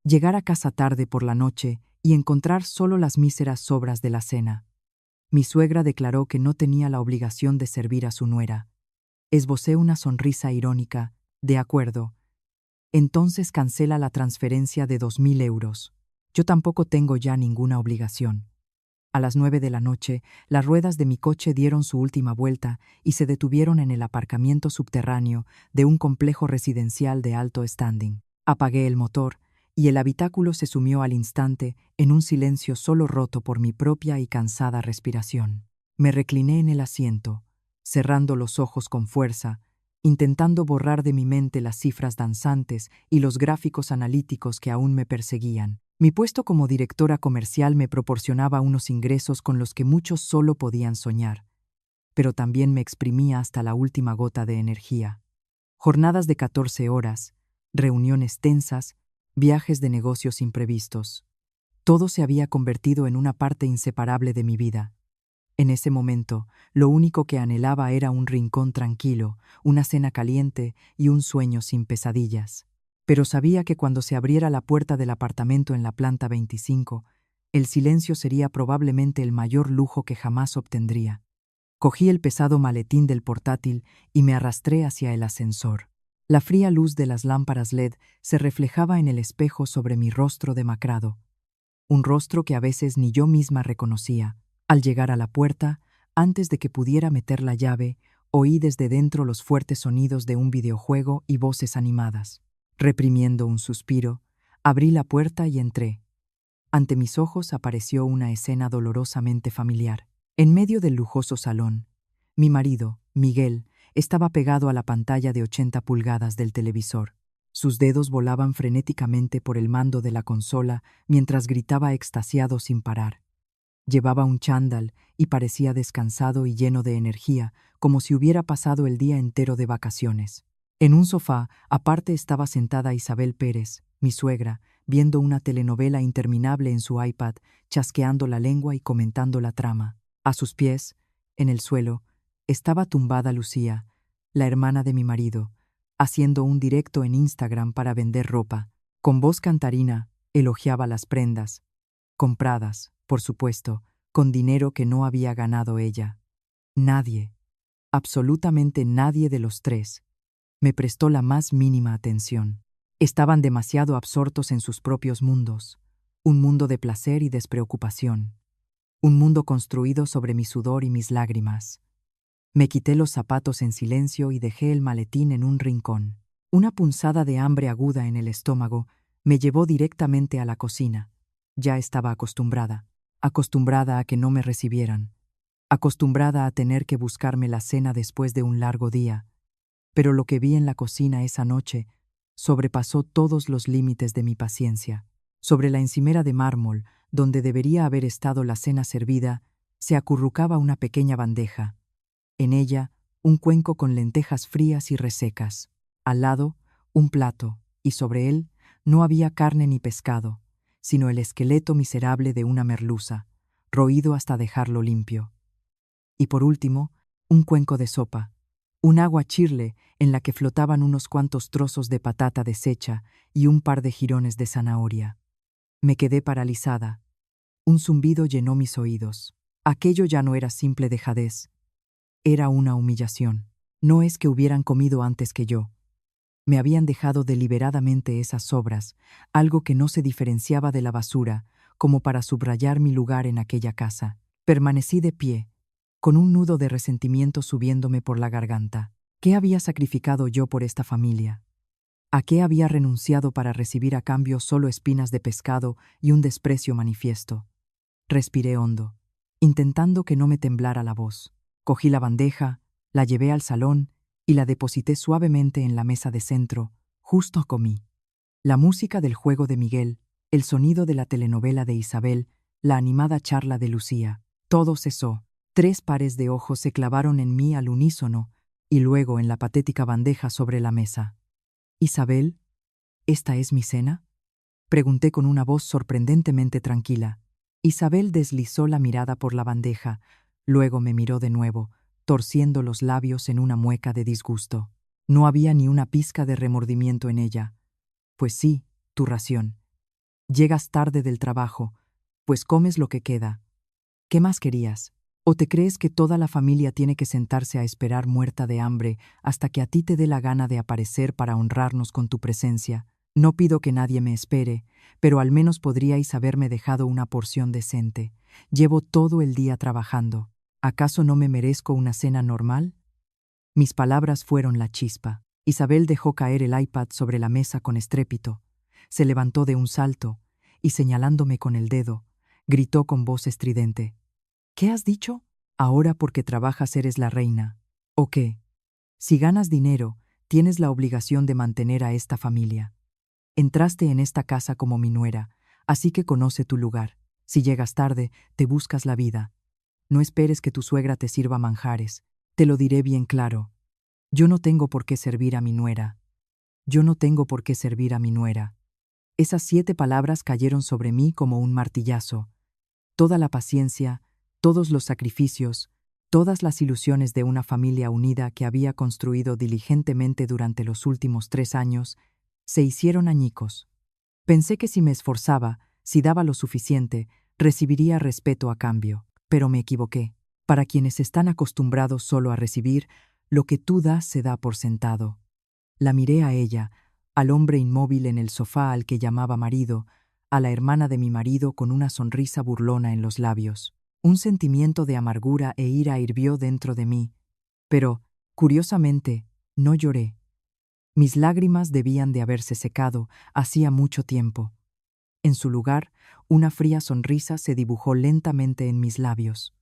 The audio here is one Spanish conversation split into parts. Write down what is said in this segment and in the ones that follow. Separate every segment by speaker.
Speaker 1: Llegar a casa tarde por la noche y encontrar solo las míseras sobras de la cena. Mi suegra declaró que no tenía la obligación de servir a su nuera. Esbocé una sonrisa irónica. De acuerdo. Entonces cancela la transferencia de 2.000 euros. Yo tampoco tengo ya ninguna obligación. A las 9 de la noche, las ruedas de mi coche dieron su última vuelta y se detuvieron en el aparcamiento subterráneo de un complejo residencial de alto standing. Apagué el motor y el habitáculo se sumió al instante en un silencio solo roto por mi propia y cansada respiración. Me recliné en el asiento, cerrando los ojos con fuerza, intentando borrar de mi mente las cifras danzantes y los gráficos analíticos que aún me perseguían. Mi puesto como directora comercial me proporcionaba unos ingresos con los que muchos solo podían soñar, pero también me exprimía hasta la última gota de energía. Jornadas de 14 horas, reuniones tensas, viajes de negocios imprevistos. Todo se había convertido en una parte inseparable de mi vida. En ese momento, lo único que anhelaba era un rincón tranquilo, una cena caliente y un sueño sin pesadillas. Pero sabía que cuando se abriera la puerta del apartamento en la planta 25, el silencio sería probablemente el mayor lujo que jamás obtendría. Cogí el pesado maletín del portátil y me arrastré hacia el ascensor. La fría luz de las lámparas LED se reflejaba en el espejo sobre mi rostro demacrado, un rostro que a veces ni yo misma reconocía. Al llegar a la puerta, antes de que pudiera meter la llave, oí desde dentro los fuertes sonidos de un videojuego y voces animadas. Reprimiendo un suspiro, abrí la puerta y entré. Ante mis ojos apareció una escena dolorosamente familiar. En medio del lujoso salón, mi marido, Miguel, estaba pegado a la pantalla de 80 pulgadas del televisor. Sus dedos volaban frenéticamente por el mando de la consola mientras gritaba extasiado sin parar. Llevaba un chándal y parecía descansado y lleno de energía, como si hubiera pasado el día entero de vacaciones. En un sofá, aparte, estaba sentada Isabel Pérez, mi suegra, viendo una telenovela interminable en su iPad, chasqueando la lengua y comentando la trama. A sus pies, en el suelo, estaba tumbada Lucía, la hermana de mi marido, haciendo un directo en Instagram para vender ropa. Con voz cantarina, elogiaba las prendas, compradas, por supuesto, con dinero que no había ganado ella. Nadie, absolutamente nadie de los tres, me prestó la más mínima atención. Estaban demasiado absortos en sus propios mundos, un mundo de placer y despreocupación, un mundo construido sobre mi sudor y mis lágrimas. Me quité los zapatos en silencio y dejé el maletín en un rincón. Una punzada de hambre aguda en el estómago me llevó directamente a la cocina. Ya estaba acostumbrada a que no me recibieran, acostumbrada a tener que buscarme la cena después de un largo día. Pero lo que vi en la cocina esa noche sobrepasó todos los límites de mi paciencia. Sobre la encimera de mármol, donde debería haber estado la cena servida, se acurrucaba una pequeña bandeja. En ella, un cuenco con lentejas frías y resecas. Al lado, un plato, y sobre él no había carne ni pescado, sino el esqueleto miserable de una merluza, roído hasta dejarlo limpio. Y por último, un cuenco de sopa, un agua chirle en la que flotaban unos cuantos trozos de patata deshecha y un par de jirones de zanahoria. Me quedé paralizada. Un zumbido llenó mis oídos. Aquello ya no era simple dejadez. Era una humillación. No es que hubieran comido antes que yo. Me habían dejado deliberadamente esas sobras, algo que no se diferenciaba de la basura, como para subrayar mi lugar en aquella casa. Permanecí de pie, con un nudo de resentimiento subiéndome por la garganta. ¿Qué había sacrificado yo por esta familia? ¿A qué había renunciado para recibir a cambio solo espinas de pescado y un desprecio manifiesto? Respiré hondo, intentando que no me temblara la voz. Cogí la bandeja, la llevé al salón y la deposité suavemente en la mesa de centro. Justo comí. La música del juego de Miguel, el sonido de la telenovela de Isabel, la animada charla de Lucía. Todo cesó. 3 pares de ojos se clavaron en mí al unísono y luego en la patética bandeja sobre la mesa. «Isabel, ¿esta es mi cena?», pregunté con una voz sorprendentemente tranquila. Isabel deslizó la mirada por la bandeja, luego me miró de nuevo, torciendo los labios en una mueca de disgusto. No había ni una pizca de remordimiento en ella. «Pues sí, tu ración. Llegas tarde del trabajo, pues comes lo que queda. ¿Qué más querías? ¿O te crees que toda la familia tiene que sentarse a esperar muerta de hambre hasta que a ti te dé la gana de aparecer para honrarnos con tu presencia? No pido que nadie me espere, pero al menos podríais haberme dejado una porción decente. Llevo todo el día trabajando. ¿Acaso no me merezco una cena normal? Mis palabras fueron la chispa. Isabel dejó caer el iPad sobre la mesa con estrépito. Se levantó de un salto y, señalándome con el dedo, gritó con voz estridente: ¿Qué has dicho? Ahora porque trabajas eres la reina. ¿O qué? Si ganas dinero, tienes la obligación de mantener a esta familia. Entraste en esta casa como mi nuera, así que conoce tu lugar. Si llegas tarde, te buscas la vida. No esperes que tu suegra te sirva manjares. Te lo diré bien claro. Yo no tengo por qué servir a mi nuera. Yo no tengo por qué servir a mi nuera. Esas 7 palabras cayeron sobre mí como un martillazo. Toda la paciencia, todos los sacrificios, todas las ilusiones de una familia unida que había construido diligentemente durante los últimos 3 años, se hicieron añicos. Pensé que si me esforzaba, si daba lo suficiente, recibiría respeto a cambio. Pero me equivoqué. Para quienes están acostumbrados solo a recibir, lo que tú das se da por sentado. La miré a ella, al hombre inmóvil en el sofá al que llamaba marido, a la hermana de mi marido con una sonrisa burlona en los labios. Un sentimiento de amargura e ira hirvió dentro de mí, pero, curiosamente, no lloré. Mis lágrimas debían de haberse secado hacía mucho tiempo. En su lugar, una fría sonrisa se dibujó lentamente en mis labios.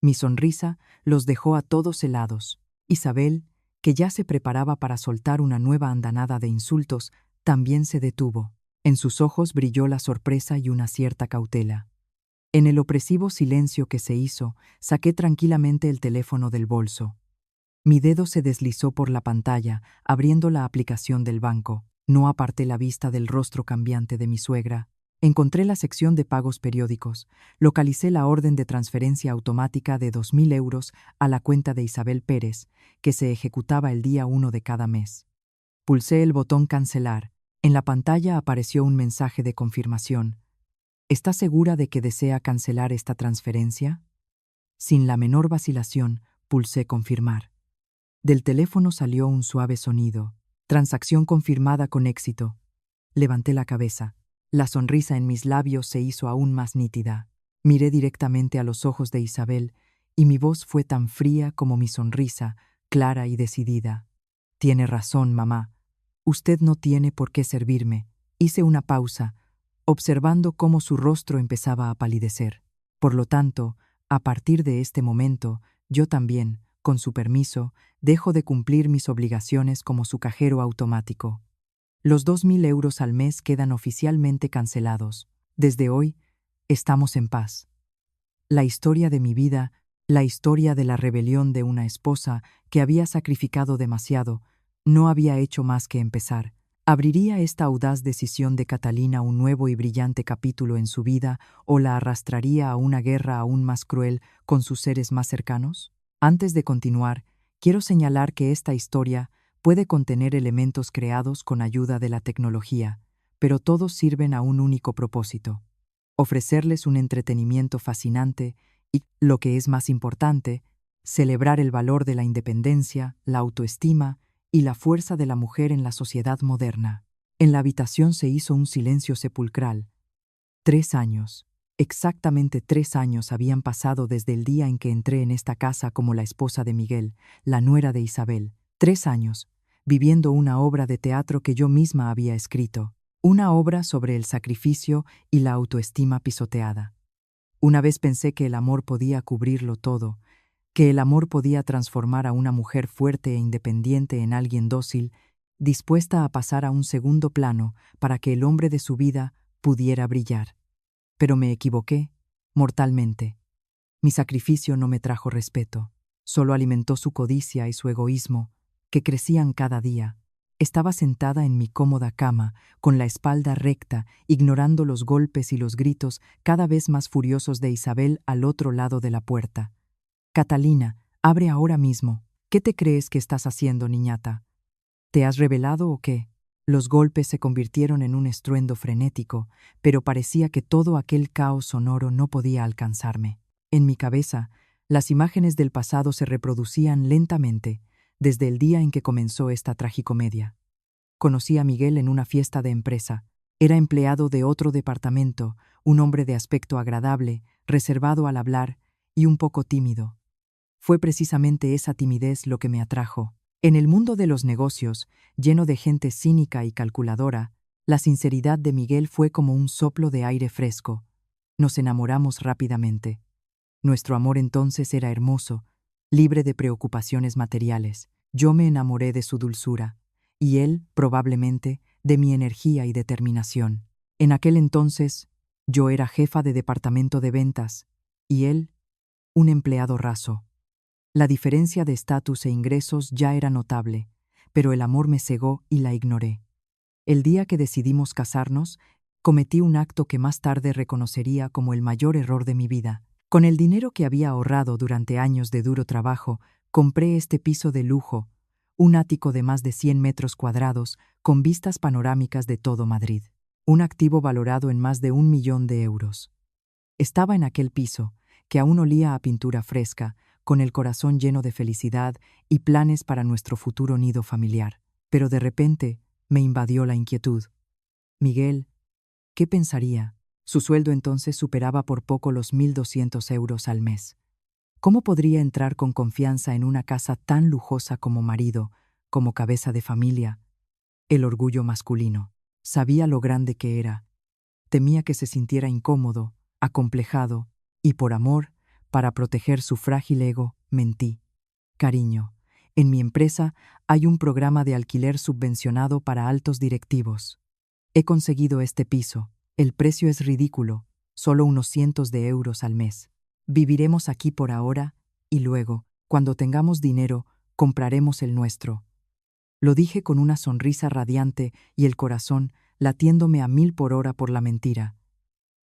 Speaker 1: Mi sonrisa los dejó a todos helados. Isabel, que ya se preparaba para soltar una nueva andanada de insultos, también se detuvo. En sus ojos brilló la sorpresa y una cierta cautela. En el opresivo silencio que se hizo, saqué tranquilamente el teléfono del bolso. Mi dedo se deslizó por la pantalla, abriendo la aplicación del banco. No aparté la vista del rostro cambiante de mi suegra. Encontré la sección de pagos periódicos. Localicé la orden de transferencia automática de 2.000 euros a la cuenta de Isabel Pérez, que se ejecutaba el día 1 de cada mes. Pulsé el botón Cancelar. En la pantalla apareció un mensaje de confirmación. ¿Está segura de que desea cancelar esta transferencia? Sin la menor vacilación, pulsé Confirmar. Del teléfono salió un suave sonido. Transacción confirmada con éxito. Levanté la cabeza. La sonrisa en mis labios se hizo aún más nítida. Miré directamente a los ojos de Isabel y mi voz fue tan fría como mi sonrisa, clara y decidida. Tiene razón, mamá. Usted no tiene por qué servirme. Hice una pausa, observando cómo su rostro empezaba a palidecer. Por lo tanto, a partir de este momento, yo también, con su permiso, dejo de cumplir mis obligaciones como su cajero automático. Los 2.000 euros al mes quedan oficialmente cancelados. Desde hoy, estamos en paz. La historia de mi vida, la historia de la rebelión de una esposa que había sacrificado demasiado, no había hecho más que empezar. ¿Abriría esta audaz decisión de Catalina un nuevo y brillante capítulo en su vida o la arrastraría a una guerra aún más cruel con sus seres más cercanos? Antes de continuar, quiero señalar que esta historia puede contener elementos creados con ayuda de la tecnología, pero todos sirven a un único propósito: ofrecerles un entretenimiento fascinante y, lo que es más importante, celebrar el valor de la independencia, la autoestima y la fuerza de la mujer en la sociedad moderna. En la habitación se hizo un silencio sepulcral. 3 años. Exactamente 3 años habían pasado desde el día en que entré en esta casa como la esposa de Miguel, la nuera de Isabel. 3 años, viviendo una obra de teatro que yo misma había escrito. Una obra sobre el sacrificio y la autoestima pisoteada. Una vez pensé que el amor podía cubrirlo todo, que el amor podía transformar a una mujer fuerte e independiente en alguien dócil, dispuesta a pasar a un segundo plano para que el hombre de su vida pudiera brillar. Pero me equivoqué, mortalmente. Mi sacrificio no me trajo respeto, solo alimentó su codicia y su egoísmo, que crecían cada día. Estaba sentada en mi cómoda cama, con la espalda recta, ignorando los golpes y los gritos cada vez más furiosos de Isabel al otro lado de la puerta. «Catalina, abre ahora mismo. ¿Qué te crees que estás haciendo, niñata? ¿Te has rebelado o qué?» Los golpes se convirtieron en un estruendo frenético, pero parecía que todo aquel caos sonoro no podía alcanzarme. En mi cabeza, las imágenes del pasado se reproducían lentamente, desde el día en que comenzó esta tragicomedia. Conocí a Miguel en una fiesta de empresa. Era empleado de otro departamento, un hombre de aspecto agradable, reservado al hablar y un poco tímido. Fue precisamente esa timidez lo que me atrajo. En el mundo de los negocios, lleno de gente cínica y calculadora, la sinceridad de Miguel fue como un soplo de aire fresco. Nos enamoramos rápidamente. Nuestro amor entonces era hermoso, libre de preocupaciones materiales. Yo me enamoré de su dulzura, y él, probablemente, de mi energía y determinación. En aquel entonces, yo era jefa de departamento de ventas, y él, un empleado raso. La diferencia de estatus e ingresos ya era notable, pero el amor me cegó y la ignoré. El día que decidimos casarnos, cometí un acto que más tarde reconocería como el mayor error de mi vida. Con el dinero que había ahorrado durante años de duro trabajo, compré este piso de lujo, un ático de más de 100 metros cuadrados con vistas panorámicas de todo Madrid. Un activo valorado en más de 1.000.000 de euros. Estaba en aquel piso, que aún olía a pintura fresca, con el corazón lleno de felicidad y planes para nuestro futuro nido familiar. Pero de repente me invadió la inquietud. Miguel, ¿qué pensaría? Su sueldo entonces superaba por poco los 1.200 euros al mes. ¿Cómo podría entrar con confianza en una casa tan lujosa como marido, como cabeza de familia? El orgullo masculino. Sabía lo grande que era. Temía que se sintiera incómodo, acomplejado, y por amor, para proteger su frágil ego, mentí. Cariño, en mi empresa hay un programa de alquiler subvencionado para altos directivos. He conseguido este piso. El precio es ridículo, solo unos cientos de euros al mes. Viviremos aquí por ahora, y luego, cuando tengamos dinero, compraremos el nuestro. Lo dije con una sonrisa radiante y el corazón latiéndome a 1000 por hora por la mentira.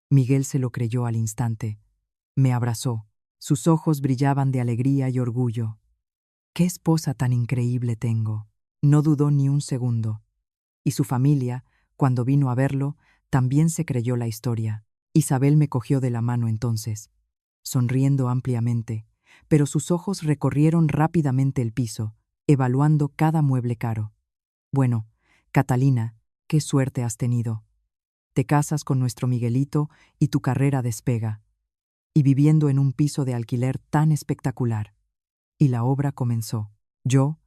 Speaker 1: Miguel se lo creyó al instante. Me abrazó. Sus ojos brillaban de alegría y orgullo. ¡Qué esposa tan increíble tengo! No dudó ni un segundo. Y su familia, cuando vino a verlo, también se creyó la historia. Isabel me cogió de la mano entonces, sonriendo ampliamente, pero sus ojos recorrieron rápidamente el piso, evaluando cada mueble caro. Bueno, Catalina, qué suerte has tenido. Te casas con nuestro Miguelito y tu carrera despega. Y viviendo en un piso de alquiler tan espectacular. Y la obra comenzó. Yo,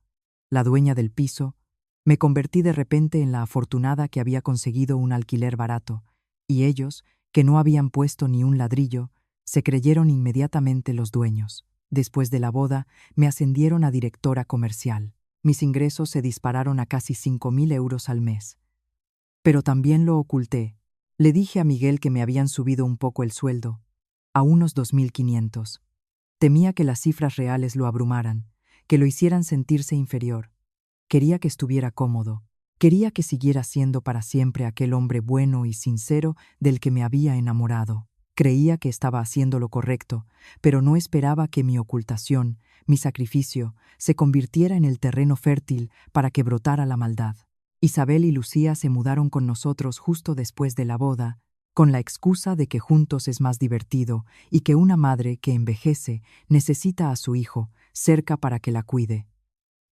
Speaker 1: la dueña del piso, me convertí de repente en la afortunada que había conseguido un alquiler barato, y ellos, que no habían puesto ni un ladrillo, se creyeron inmediatamente los dueños. Después de la boda, me ascendieron a directora comercial. Mis ingresos se dispararon a casi 5.000 euros al mes. Pero también lo oculté. Le dije a Miguel que me habían subido un poco el sueldo, a unos 2.500. Temía que las cifras reales lo abrumaran, que lo hicieran sentirse inferior. Quería que estuviera cómodo. Quería que siguiera siendo para siempre aquel hombre bueno y sincero del que me había enamorado. Creía que estaba haciendo lo correcto, pero no esperaba que mi ocultación, mi sacrificio, se convirtiera en el terreno fértil para que brotara la maldad. Isabel y Lucía se mudaron con nosotros justo después de la boda, con la excusa de que juntos es más divertido y que una madre que envejece necesita a su hijo cerca para que la cuide.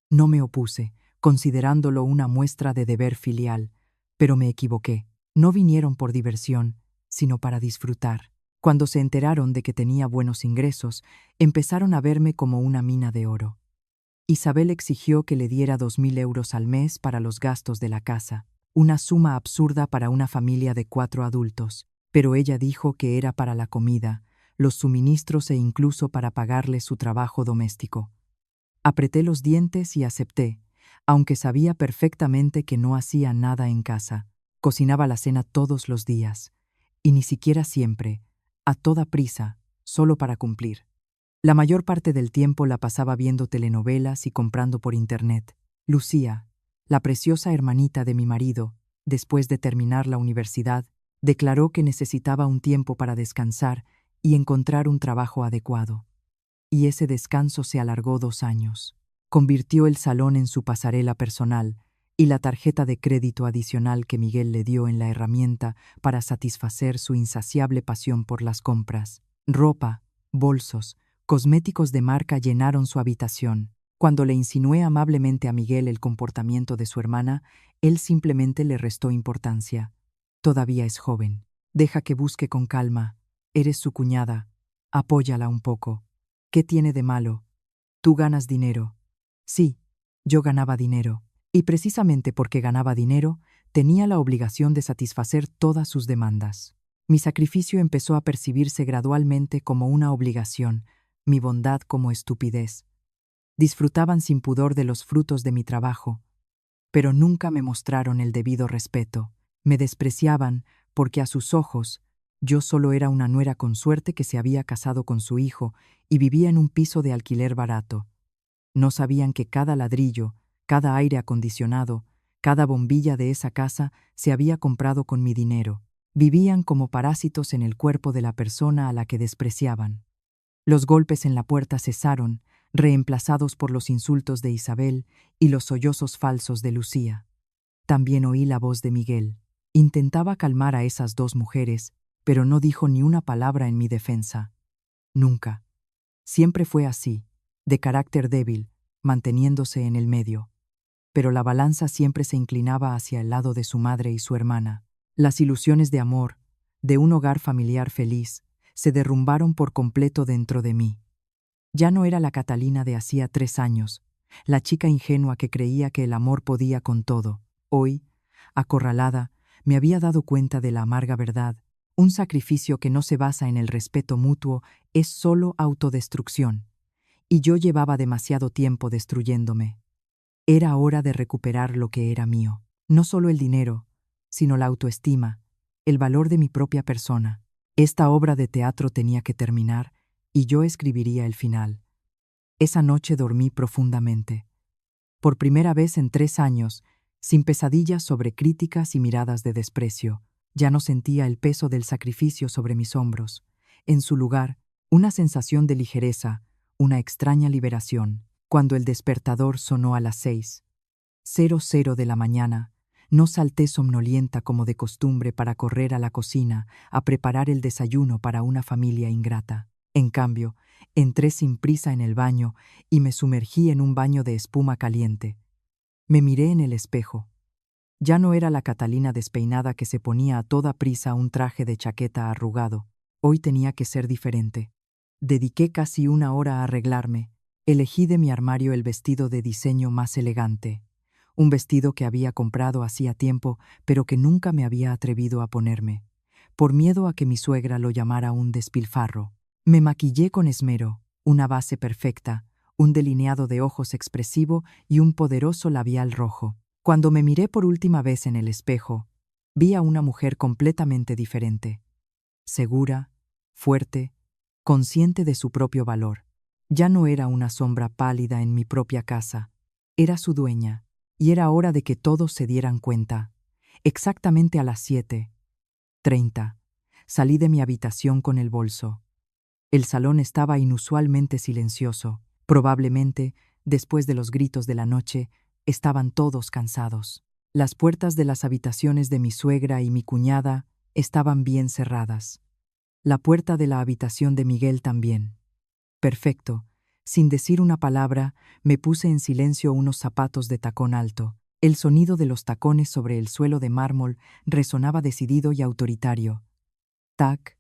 Speaker 1: No me opuse, considerándolo una muestra de deber filial, pero me equivoqué. No vinieron por diversión, sino para disfrutar. Cuando se enteraron de que tenía buenos ingresos, empezaron a verme como una mina de oro. Isabel exigió que le diera 2.000 euros al mes para los gastos de la casa, una suma absurda para una familia de 4 adultos, pero ella dijo que era para la comida, los suministros e incluso para pagarle su trabajo doméstico. Apreté los dientes y acepté, aunque sabía perfectamente que no hacía nada en casa. Cocinaba la cena todos los días, y ni siquiera siempre, a toda prisa, solo para cumplir. La mayor parte del tiempo la pasaba viendo telenovelas y comprando por internet. Lucía, la preciosa hermanita de mi marido, después de terminar la universidad, declaró que necesitaba un tiempo para descansar y encontrar un trabajo adecuado. Y ese descanso se alargó 2 años. Convirtió el salón en su pasarela personal y la tarjeta de crédito adicional que Miguel le dio en la herramienta para satisfacer su insaciable pasión por las compras. Ropa, bolsos, cosméticos de marca llenaron su habitación. Cuando le insinué amablemente a Miguel el comportamiento de su hermana, él simplemente le restó importancia. Todavía es joven. Deja que busque con calma. Eres su cuñada. Apóyala un poco. ¿Qué tiene de malo? Tú ganas dinero. Sí, yo ganaba dinero. Y precisamente porque ganaba dinero, tenía la obligación de satisfacer todas sus demandas. Mi sacrificio empezó a percibirse gradualmente como una obligación, mi bondad como estupidez. Disfrutaban sin pudor de los frutos de mi trabajo, pero nunca me mostraron el debido respeto. Me despreciaban porque a sus ojos yo solo era una nuera con suerte que se había casado con su hijo y vivía en un piso de alquiler barato. No sabían que cada ladrillo, cada aire acondicionado, cada bombilla de esa casa se había comprado con mi dinero. Vivían como parásitos en el cuerpo de la persona a la que despreciaban. Los golpes en la puerta cesaron, reemplazados por los insultos de Isabel y los sollozos falsos de Lucía. También oí la voz de Miguel. Intentaba calmar a esas dos mujeres, pero no dijo ni una palabra en mi defensa. Nunca. Siempre fue así, de carácter débil, manteniéndose en el medio. Pero la balanza siempre se inclinaba hacia el lado de su madre y su hermana. Las ilusiones de amor, de un hogar familiar feliz, se derrumbaron por completo dentro de mí. Ya no era la Catalina de hacía 3 años, la chica ingenua que creía que el amor podía con todo. Hoy, acorralada, me había dado cuenta de la amarga verdad. Un sacrificio que no se basa en el respeto mutuo es solo autodestrucción. Y yo llevaba demasiado tiempo destruyéndome. Era hora de recuperar lo que era mío. No solo el dinero, sino la autoestima, el valor de mi propia persona. Esta obra de teatro tenía que terminar y yo escribiría el final. Esa noche dormí profundamente. Por primera vez en 3 años, sin pesadillas sobre críticas y miradas de desprecio. Ya no sentía el peso del sacrificio sobre mis hombros. En su lugar, una sensación de ligereza, una extraña liberación. Cuando el despertador sonó a las 6:00 de la mañana, no salté somnolienta como de costumbre para correr a la cocina a preparar el desayuno para una familia ingrata. En cambio, entré sin prisa en el baño y me sumergí en un baño de espuma caliente. Me miré en el espejo. Ya no era la Catalina despeinada que se ponía a toda prisa un traje de chaqueta arrugado. Hoy tenía que ser diferente. Dediqué casi 1 hora a arreglarme. Elegí de mi armario el vestido de diseño más elegante. Un vestido que había comprado hacía tiempo, pero que nunca me había atrevido a ponerme, por miedo a que mi suegra lo llamara un despilfarro. Me maquillé con esmero, una base perfecta, un delineado de ojos expresivo y un poderoso labial rojo. Cuando me miré por última vez en el espejo, vi a una mujer completamente diferente. Segura, fuerte, consciente de su propio valor. Ya no era una sombra pálida en mi propia casa. Era su dueña, y era hora de que todos se dieran cuenta. Exactamente a las 7:30, salí de mi habitación con el bolso. El salón estaba inusualmente silencioso. Probablemente, después de los gritos de la noche, estaban todos cansados. Las puertas de las habitaciones de mi suegra y mi cuñada estaban bien cerradas. La puerta de la habitación de Miguel también. Perfecto. Sin decir una palabra, me puse en silencio unos zapatos de tacón alto. El sonido de los tacones sobre el suelo de mármol resonaba decidido y autoritario. Tac,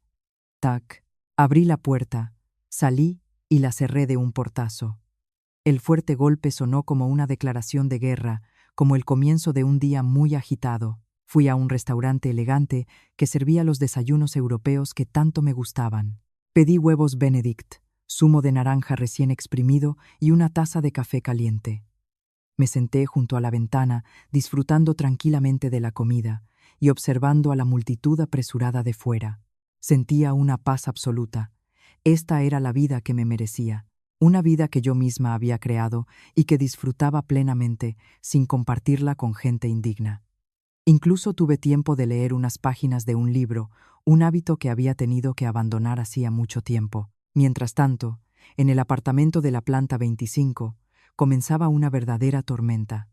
Speaker 1: tac. Abrí la puerta, salí y la cerré de un portazo. El fuerte golpe sonó como una declaración de guerra, como el comienzo de un día muy agitado. Fui a un restaurante elegante que servía los desayunos europeos que tanto me gustaban. Pedí huevos Benedict, zumo de naranja recién exprimido y una taza de café caliente. Me senté junto a la ventana, disfrutando tranquilamente de la comida y observando a la multitud apresurada de fuera. Sentía una paz absoluta. Esta era la vida que me merecía, una vida que yo misma había creado y que disfrutaba plenamente, sin compartirla con gente indigna. Incluso tuve tiempo de leer unas páginas de un libro, un hábito que había tenido que abandonar hacía mucho tiempo. Mientras tanto, en el apartamento de la planta 25, comenzaba una verdadera tormenta.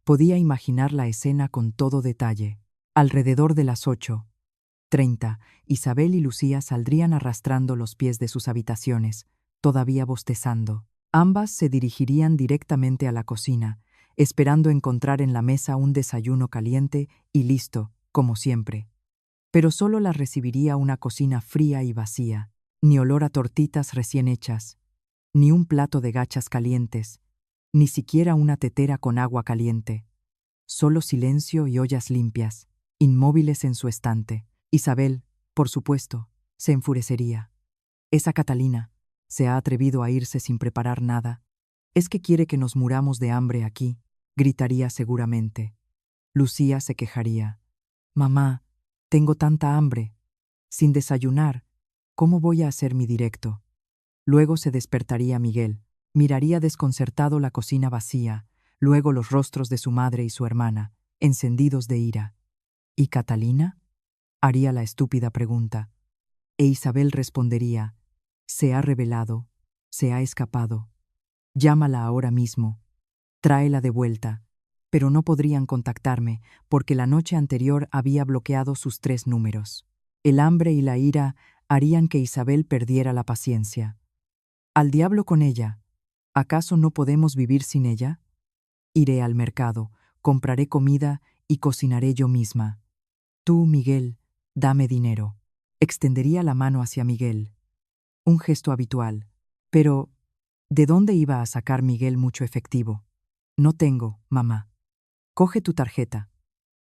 Speaker 1: Podía imaginar la escena con todo detalle. Alrededor de las 8:30, Isabel y Lucía saldrían arrastrando los pies de sus habitaciones, todavía bostezando. Ambas se dirigirían directamente a la cocina, esperando encontrar en la mesa un desayuno caliente y listo, como siempre. Pero solo las recibiría una cocina fría y vacía, ni olor a tortitas recién hechas, ni un plato de gachas calientes, ni siquiera una tetera con agua caliente. Solo silencio y ollas limpias, inmóviles en su estante. Isabel, por supuesto, se enfurecería. Esa Catalina se ha atrevido a irse sin preparar nada. Es que quiere que nos muramos de hambre aquí, gritaría seguramente. Lucía se quejaría. Mamá, tengo tanta hambre. Sin desayunar, ¿cómo voy a hacer mi directo? Luego se despertaría Miguel. Miraría desconcertado la cocina vacía, luego los rostros de su madre y su hermana, encendidos de ira. ¿Y Catalina? Haría la estúpida pregunta. E Isabel respondería: se ha rebelado, se ha escapado. Llámala ahora mismo. Tráela de vuelta. Pero no podrían contactarme, porque la noche anterior había bloqueado sus 3 números. El hambre y la ira harían que Isabel perdiera la paciencia. Al diablo con ella. ¿Acaso no podemos vivir sin ella? Iré al mercado, compraré comida y cocinaré yo misma. Tú, Miguel, dame dinero. Extendería la mano hacia Miguel. Un gesto habitual. Pero, ¿de dónde iba a sacar Miguel mucho efectivo? No tengo, mamá. Coge tu tarjeta.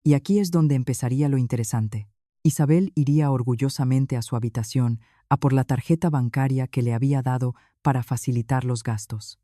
Speaker 1: Y aquí es donde empezaría lo interesante. Isabel iría orgullosamente a su habitación a por la tarjeta bancaria que le había dado para facilitar los gastos.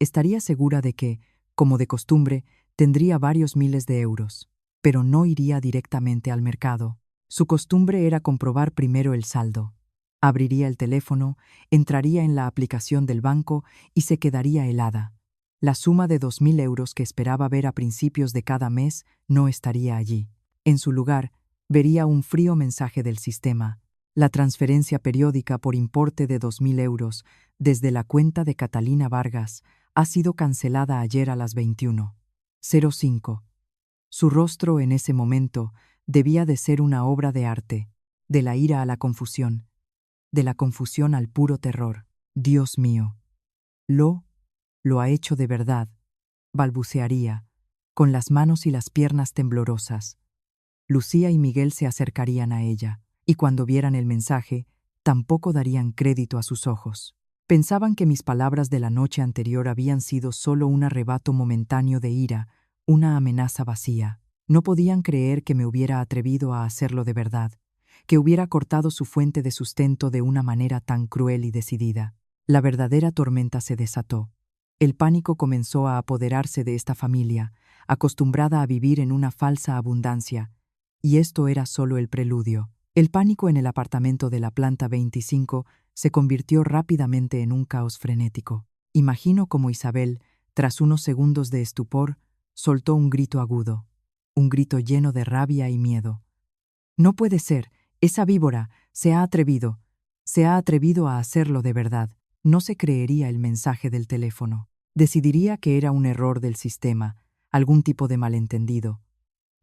Speaker 1: Estaría segura de que, como de costumbre, tendría varios miles de euros, pero no iría directamente al mercado. Su costumbre era comprobar primero el saldo. Abriría el teléfono, entraría en la aplicación del banco y se quedaría helada. La suma de 2.000 euros que esperaba ver a principios de cada mes no estaría allí. En su lugar, vería un frío mensaje del sistema: la transferencia periódica por importe de 2.000 euros desde la cuenta de Catalina Vargas ha sido cancelada ayer a las 21:05. Su rostro en ese momento debía de ser una obra de arte, de la ira a la confusión, de la confusión al puro terror. Dios mío. Lo ha hecho de verdad, balbucearía, con las manos y las piernas temblorosas. Lucía y Miguel se acercarían a ella, y cuando vieran el mensaje, tampoco darían crédito a sus ojos. Pensaban que mis palabras de la noche anterior habían sido solo un arrebato momentáneo de ira, una amenaza vacía. No podían creer que me hubiera atrevido a hacerlo de verdad, que hubiera cortado su fuente de sustento de una manera tan cruel y decidida. La verdadera tormenta se desató. El pánico comenzó a apoderarse de esta familia, acostumbrada a vivir en una falsa abundancia, y esto era solo el preludio. El pánico en el apartamento de la planta 25 se convirtió rápidamente en un caos frenético. Imagino cómo Isabel, tras unos segundos de estupor, soltó un grito agudo, un grito lleno de rabia y miedo. No puede ser, esa víbora se ha atrevido a hacerlo de verdad. No se creería el mensaje del teléfono. Decidiría que era un error del sistema, algún tipo de malentendido.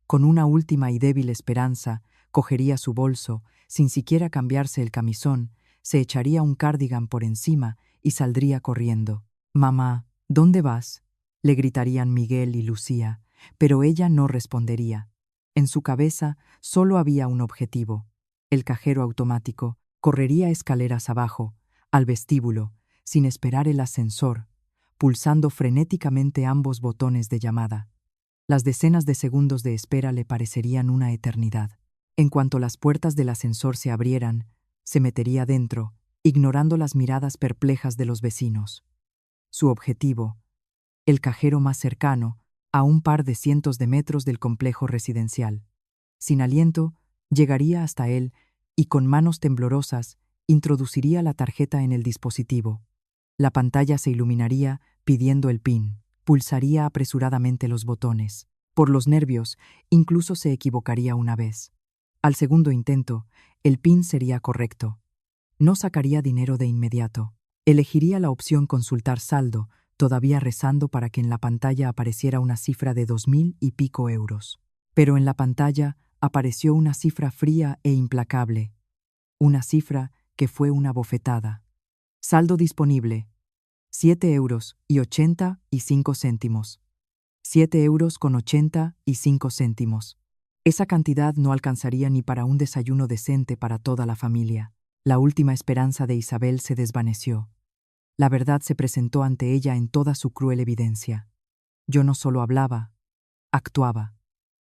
Speaker 1: Con una última y débil esperanza, cogería su bolso, sin siquiera cambiarse el camisón, se echaría un cardigan por encima y saldría corriendo. «Mamá, ¿dónde vas?», le gritarían Miguel y Lucía, pero ella no respondería. En su cabeza solo había un objetivo: el cajero automático. Correría escaleras abajo, al vestíbulo, sin esperar el ascensor, pulsando frenéticamente ambos botones de llamada. Las decenas de segundos de espera le parecerían una eternidad. En cuanto las puertas del ascensor se abrieran, se metería dentro, ignorando las miradas perplejas de los vecinos. Su objetivo: el cajero más cercano, a un par de cientos de metros del complejo residencial. Sin aliento, llegaría hasta él y con manos temblorosas introduciría la tarjeta en el dispositivo. La pantalla se iluminaría pidiendo el PIN. Pulsaría apresuradamente los botones. Por los nervios, incluso se equivocaría una vez. Al segundo intento, el PIN sería correcto. No sacaría dinero de inmediato. Elegiría la opción consultar saldo, todavía rezando para que en la pantalla apareciera una cifra de 2000 y pico euros. Pero en la pantalla apareció una cifra fría e implacable, una cifra que fue una bofetada. Saldo disponible: 7,85 euros. 7,85 euros. Esa cantidad no alcanzaría ni para un desayuno decente para toda la familia. La última esperanza de Isabel se desvaneció. La verdad se presentó ante ella en toda su cruel evidencia. Yo no solo hablaba, actuaba.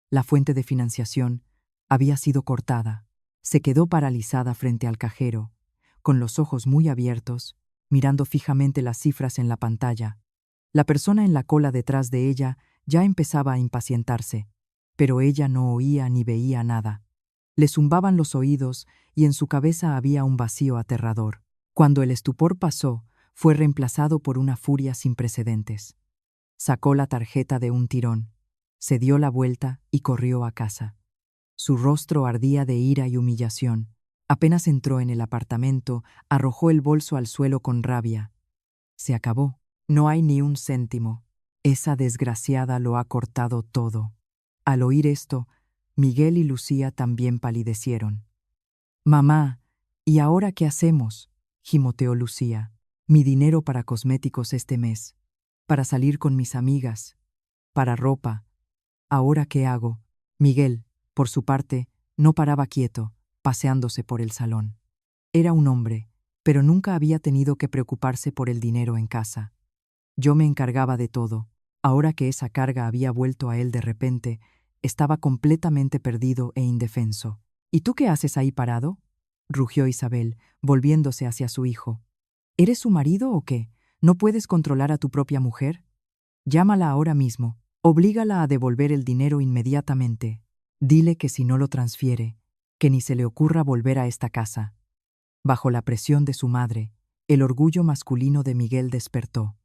Speaker 1: La fuente de financiación había sido cortada. Se quedó paralizada frente al cajero, con los ojos muy abiertos, mirando fijamente las cifras en la pantalla. La persona en la cola detrás de ella ya empezaba a impacientarse, pero ella no oía ni veía nada. Le zumbaban los oídos y en su cabeza había un vacío aterrador. Cuando el estupor pasó, fue reemplazado por una furia sin precedentes. Sacó la tarjeta de un tirón, se dio la vuelta y corrió a casa. Su rostro ardía de ira y humillación. Apenas entró en el apartamento, arrojó el bolso al suelo con rabia. Se acabó. No hay ni un céntimo. Esa desgraciada lo ha cortado todo. Al oír esto, Miguel y Lucía también palidecieron. «Mamá, ¿y ahora qué hacemos?», gimoteó Lucía. «Mi dinero para cosméticos este mes, para salir con mis amigas, para ropa. ¿Ahora qué hago?». Miguel, por su parte, no paraba quieto, paseándose por el salón. Era un hombre, pero nunca había tenido que preocuparse por el dinero en casa. Yo me encargaba de todo. Ahora que esa carga había vuelto a él de repente, estaba completamente perdido e indefenso. «¿Y tú qué haces ahí parado?», rugió Isabel, volviéndose hacia su hijo. «¿Eres su marido o qué? ¿No puedes controlar a tu propia mujer? Llámala ahora mismo. Oblígala a devolver el dinero inmediatamente. Dile que si no lo transfiere, que ni se le ocurra volver a esta casa». Bajo la presión de su madre, el orgullo masculino de Miguel despertó.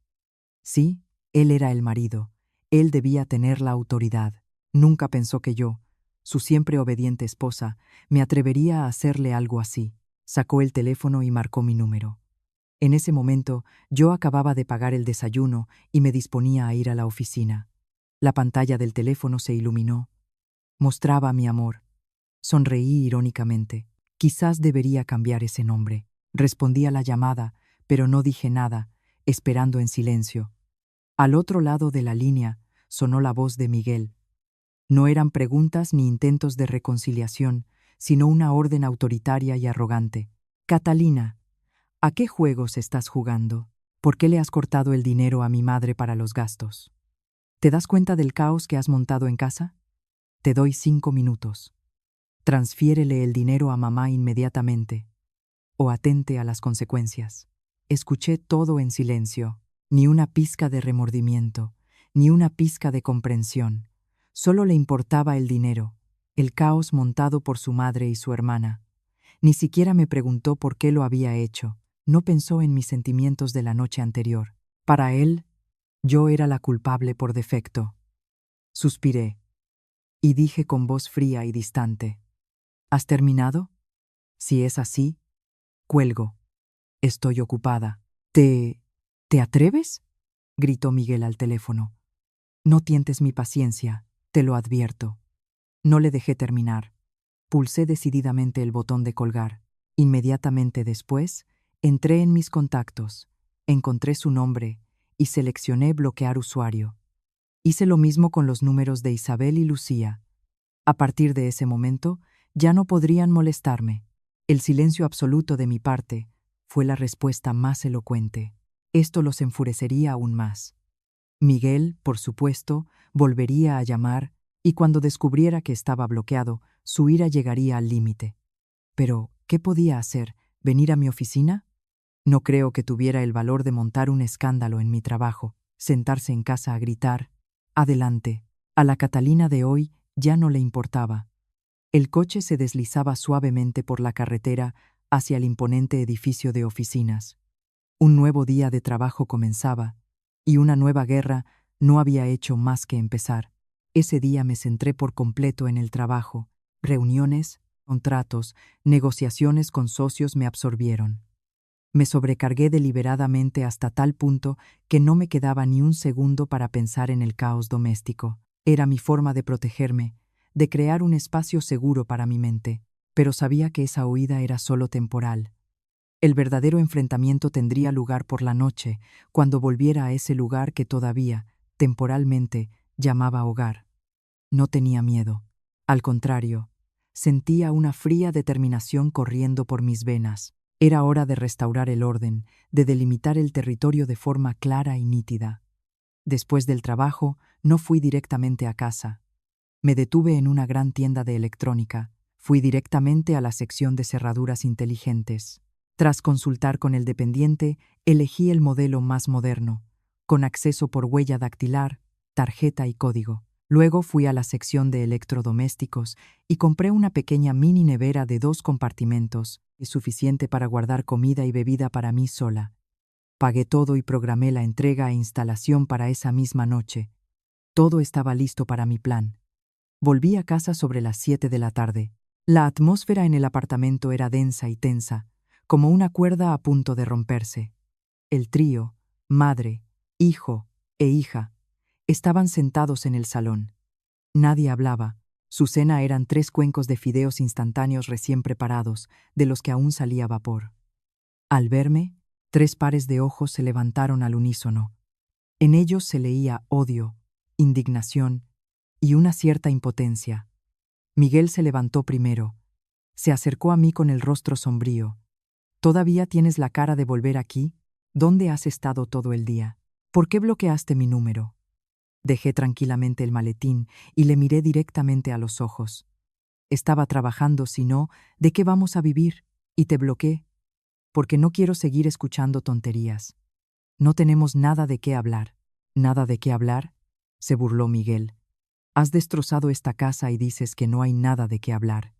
Speaker 1: Sí, él era el marido. Él debía tener la autoridad. Nunca pensó que yo, su siempre obediente esposa, me atrevería a hacerle algo así. Sacó el teléfono y marcó mi número. En ese momento, yo acababa de pagar el desayuno y me disponía a ir a la oficina. La pantalla del teléfono se iluminó. Mostraba mi amor. Sonreí irónicamente. Quizás debería cambiar ese nombre. Respondí a la llamada, pero no dije nada, esperando en silencio. Al otro lado de la línea sonó la voz de Miguel. No eran preguntas ni intentos de reconciliación, sino una orden autoritaria y arrogante. «Catalina, ¿a qué juegos estás jugando? ¿Por qué le has cortado el dinero a mi madre para los gastos? ¿Te das cuenta del caos que has montado en casa? Te doy 5 minutos. Transfiérele el dinero a mamá inmediatamente, o atente a las consecuencias». Escuché todo en silencio, ni una pizca de remordimiento, ni una pizca de comprensión. Solo le importaba el dinero, el caos montado por su madre y su hermana. Ni siquiera me preguntó por qué lo había hecho. No pensó en mis sentimientos de la noche anterior. Para él, yo era la culpable por defecto. Suspiré y dije con voz fría y distante: «¿Has terminado? Si es así, cuelgo. Estoy ocupada». ¿Te atreves?», gritó Miguel al teléfono. «No tientes mi paciencia, te lo advierto». No le dejé terminar. Pulsé decididamente el botón de colgar. Inmediatamente después, entré en mis contactos, encontré su nombre y seleccioné bloquear usuario. Hice lo mismo con los números de Isabel y Lucía. A partir de ese momento, ya no podrían molestarme. El silencio absoluto de mi parte fue la respuesta más elocuente. Esto los enfurecería aún más. Miguel, por supuesto, volvería a llamar y cuando descubriera que estaba bloqueado, su ira llegaría al límite. Pero, ¿qué podía hacer? ¿Venir a mi oficina? No creo que tuviera el valor de montar un escándalo en mi trabajo, sentarse en casa a gritar. Adelante. A la Catalina de hoy ya no le importaba. El coche se deslizaba suavemente por la carretera hacia el imponente edificio de oficinas. Un nuevo día de trabajo comenzaba, y una nueva guerra no había hecho más que empezar. Ese día me centré por completo en el trabajo. Reuniones, contratos, negociaciones con socios me absorbieron. Me sobrecargué deliberadamente hasta tal punto que no me quedaba ni un segundo para pensar en el caos doméstico. Era mi forma de protegerme, de crear un espacio seguro para mi mente, pero sabía que esa huida era solo temporal. El verdadero enfrentamiento tendría lugar por la noche, cuando volviera a ese lugar que todavía, temporalmente, llamaba hogar. No tenía miedo. Al contrario, sentía una fría determinación corriendo por mis venas. Era hora de restaurar el orden, de delimitar el territorio de forma clara y nítida. Después del trabajo, no fui directamente a casa. Me detuve en una gran tienda de electrónica. Fui directamente a la sección de cerraduras inteligentes. Tras consultar con el dependiente, elegí el modelo más moderno, con acceso por huella dactilar, tarjeta y código. Luego fui a la sección de electrodomésticos y compré una pequeña mini nevera de 2 compartimentos, suficiente para guardar comida y bebida para mí sola. Pagué todo y programé la entrega e instalación para esa misma noche. Todo estaba listo para mi plan. Volví a casa sobre las 7 de la tarde. La atmósfera en el apartamento era densa y tensa, como una cuerda a punto de romperse. El trío, madre, hijo e hija, estaban sentados en el salón. Nadie hablaba. Su cena eran 3 cuencos de fideos instantáneos recién preparados, de los que aún salía vapor. Al verme, 3 pares de ojos se levantaron al unísono. En ellos se leía odio, indignación y una cierta impotencia. Miguel se levantó primero. Se acercó a mí con el rostro sombrío. ¿Todavía tienes la cara de volver aquí? ¿Dónde has estado todo el día? ¿Por qué bloqueaste mi número? Dejé tranquilamente el maletín y le miré directamente a los ojos. Estaba trabajando, si no, ¿de qué vamos a vivir? Y te bloqueé, porque no quiero seguir escuchando tonterías. No tenemos nada de qué hablar. ¿Nada de qué hablar?, se burló Miguel. Has destrozado esta casa y dices que no hay nada de qué hablar.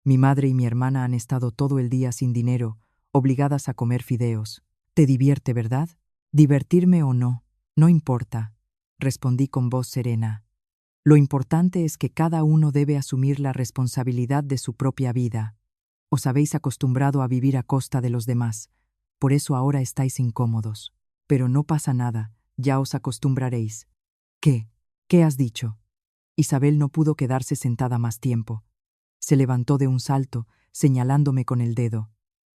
Speaker 1: Mi madre y mi hermana han estado todo el día sin dinero, obligadas a comer fideos. ¿Te divierte, verdad? Divertirme o no, no importa, respondí con voz serena. Lo importante es que cada uno debe asumir la responsabilidad de su propia vida. Os habéis acostumbrado a vivir a costa de los demás, por eso ahora estáis incómodos. Pero no pasa nada, ya os acostumbraréis. ¿Qué? ¿Qué has dicho? Isabel no pudo quedarse sentada más tiempo. Se levantó de un salto, señalándome con el dedo.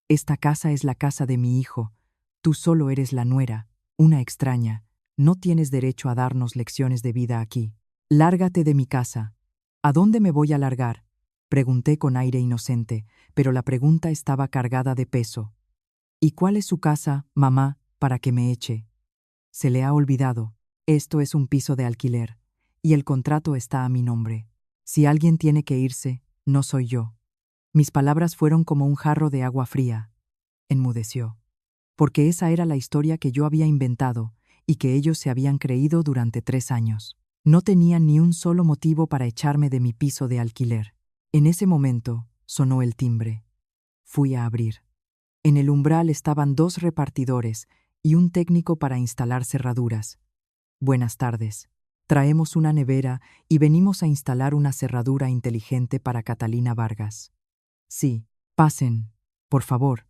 Speaker 1: Esta casa es la casa de mi hijo. Tú solo eres la nuera, una extraña. No tienes derecho a darnos lecciones de vida aquí. Lárgate de mi casa. ¿A dónde me voy a largar?, pregunté con aire inocente, pero la pregunta estaba cargada de peso. ¿Y cuál es su casa, mamá, para que me eche? Se le ha olvidado. Esto es un piso de alquiler, y el contrato está a mi nombre. Si alguien tiene que irse, no soy yo. Mis palabras fueron como un jarro de agua fría. Enmudeció. Porque esa era la historia que yo había inventado y que ellos se habían creído durante 3 años. No tenían ni un solo motivo para echarme de mi piso de alquiler. En ese momento, sonó el timbre. Fui a abrir. En el umbral estaban 2 repartidores y un técnico para instalar cerraduras. Buenas tardes. Traemos una nevera y venimos a instalar una cerradura inteligente para Catalina Vargas. Sí, pasen, por favor,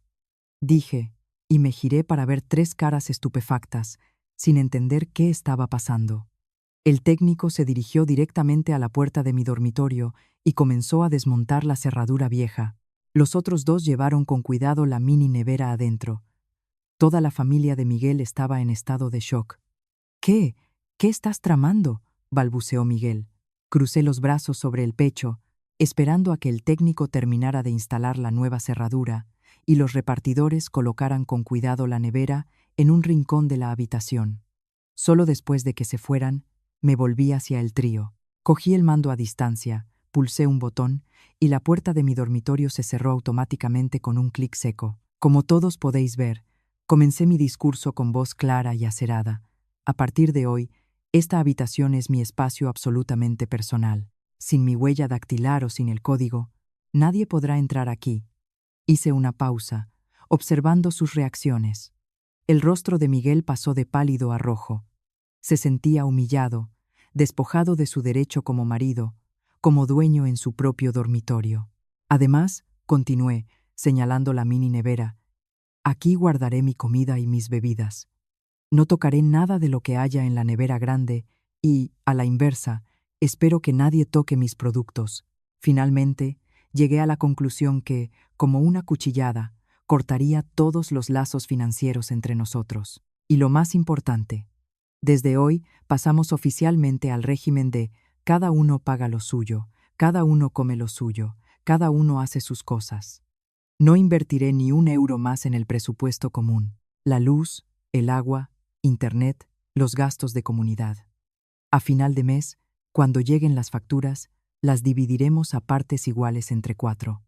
Speaker 1: dije, y me giré para ver 3 caras estupefactas, sin entender qué estaba pasando. El técnico se dirigió directamente a la puerta de mi dormitorio y comenzó a desmontar la cerradura vieja. Los otros 2 llevaron con cuidado la mini nevera adentro. Toda la familia de Miguel estaba en estado de shock. ¿Qué? ¿Qué estás tramando?, balbuceó Miguel. Crucé los brazos sobre el pecho, esperando a que el técnico terminara de instalar la nueva cerradura y los repartidores colocaran con cuidado la nevera en un rincón de la habitación. Solo después de que se fueran, me volví hacia el trío. Cogí el mando a distancia, pulsé un botón y la puerta de mi dormitorio se cerró automáticamente con un clic seco. Como todos podéis ver, comencé mi discurso con voz clara y acerada. A partir de hoy, esta habitación es mi espacio absolutamente personal. Sin mi huella dactilar o sin el código, nadie podrá entrar aquí. Hice una pausa, observando sus reacciones. El rostro de Miguel pasó de pálido a rojo. Se sentía humillado, despojado de su derecho como marido, como dueño en su propio dormitorio. Además, continué, señalando la mini nevera, Aquí guardaré mi comida y mis bebidas. No tocaré nada de lo que haya en la nevera grande y, a la inversa, espero que nadie toque mis productos. Finalmente, llegué a la conclusión que, como una cuchillada, cortaría todos los lazos financieros entre nosotros. Y lo más importante, desde hoy pasamos oficialmente al régimen de cada uno paga lo suyo, cada uno come lo suyo, cada uno hace sus cosas. No invertiré ni un euro más en el presupuesto común, la luz, el agua, Internet, los gastos de comunidad. A final de mes, cuando lleguen las facturas, las dividiremos a partes iguales entre 4.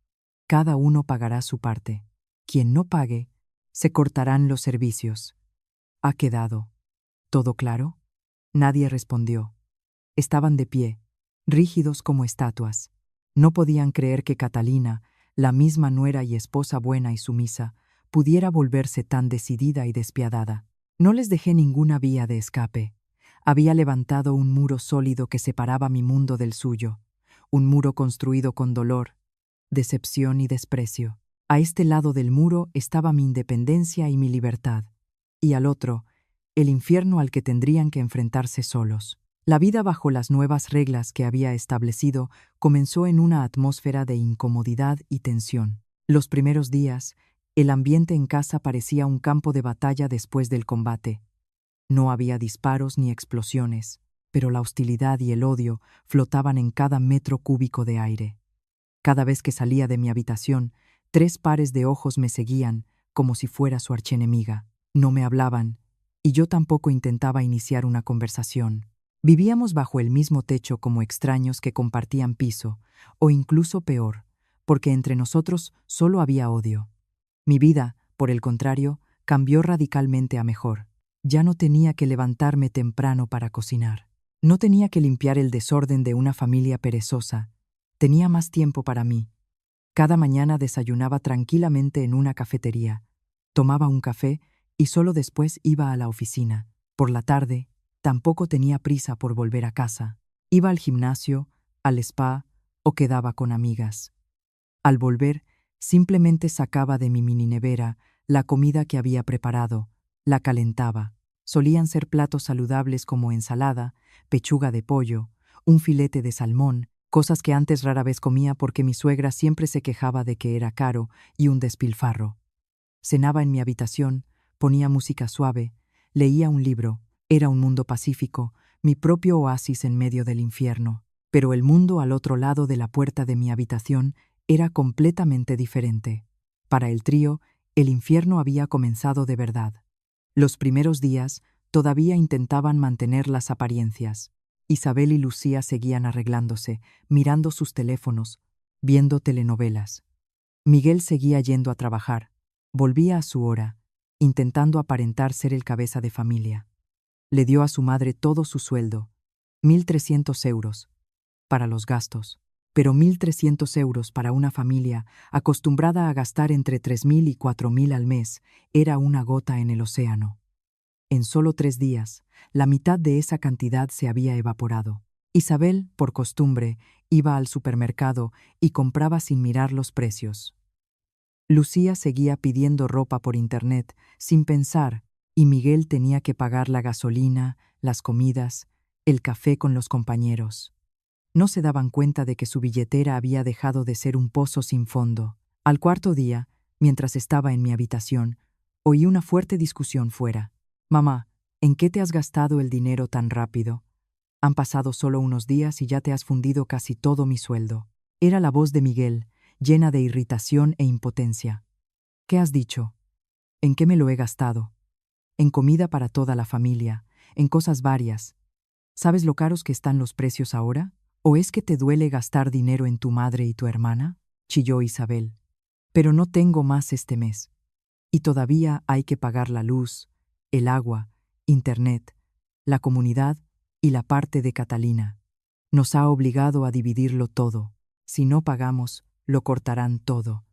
Speaker 1: Cada uno pagará su parte. Quien no pague, se cortarán los servicios. ¿Ha quedado todo claro? Nadie respondió. Estaban de pie, rígidos como estatuas. No podían creer que Catalina, la misma nuera y esposa buena y sumisa, pudiera volverse tan decidida y despiadada. No les dejé ninguna vía de escape. Había levantado un muro sólido que separaba mi mundo del suyo, un muro construido con dolor, decepción y desprecio. A este lado del muro estaba mi independencia y mi libertad, y al otro, el infierno al que tendrían que enfrentarse solos. La vida bajo las nuevas reglas que había establecido comenzó en una atmósfera de incomodidad y tensión. Los primeros días, el ambiente en casa parecía un campo de batalla después del combate. No había disparos ni explosiones, pero la hostilidad y el odio flotaban en cada metro cúbico de aire. Cada vez que salía de mi habitación, 3 pares de ojos me seguían, como si fuera su archienemiga. No me hablaban, y yo tampoco intentaba iniciar una conversación. Vivíamos bajo el mismo techo como extraños que compartían piso, o incluso peor, porque entre nosotros solo había odio. Mi vida, por el contrario, cambió radicalmente a mejor. Ya no tenía que levantarme temprano para cocinar. No tenía que limpiar el desorden de una familia perezosa. Tenía más tiempo para mí. Cada mañana desayunaba tranquilamente en una cafetería, tomaba un café y solo después iba a la oficina. Por la tarde, tampoco tenía prisa por volver a casa. Iba al gimnasio, al spa o quedaba con amigas. Al volver, simplemente sacaba de mi mini nevera la comida que había preparado, la calentaba. Solían ser platos saludables como ensalada, pechuga de pollo, un filete de salmón, cosas que antes rara vez comía porque mi suegra siempre se quejaba de que era caro y un despilfarro. Cenaba en mi habitación, ponía música suave, leía un libro. Era un mundo pacífico, mi propio oasis en medio del infierno. Pero el mundo al otro lado de la puerta de mi habitación era completamente diferente. Para el trío, el infierno había comenzado de verdad. Los primeros días todavía intentaban mantener las apariencias. Isabel y Lucía seguían arreglándose, mirando sus teléfonos, viendo telenovelas. Miguel seguía yendo a trabajar, volvía a su hora, intentando aparentar ser el cabeza de familia. Le dio a su madre todo su sueldo, 1.300 euros, para los gastos. Pero 1.300 euros para una familia acostumbrada a gastar entre 3.000 y 4.000 al mes era una gota en el océano. En solo 3 días, la mitad de esa cantidad se había evaporado. Isabel, por costumbre, iba al supermercado y compraba sin mirar los precios. Lucía seguía pidiendo ropa por internet, sin pensar, y Miguel tenía que pagar la gasolina, las comidas, el café con los compañeros. No se daban cuenta de que su billetera había dejado de ser un pozo sin fondo. Al cuarto día, mientras estaba en mi habitación, oí una fuerte discusión fuera. «Mamá, ¿en qué te has gastado el dinero tan rápido? Han pasado solo unos días y ya te has fundido casi todo mi sueldo». Era la voz de Miguel, llena de irritación e impotencia. «¿Qué has dicho? ¿En qué me lo he gastado? En comida para toda la familia, en cosas varias. ¿Sabes lo caros que están los precios ahora? ¿O es que te duele gastar dinero en tu madre y tu hermana?», chilló Isabel. «Pero no tengo más este mes. Y todavía hay que pagar la luz, el agua, Internet, la comunidad y la parte de Catalina. Nos ha obligado a dividirlo todo. Si no pagamos, lo cortarán todo.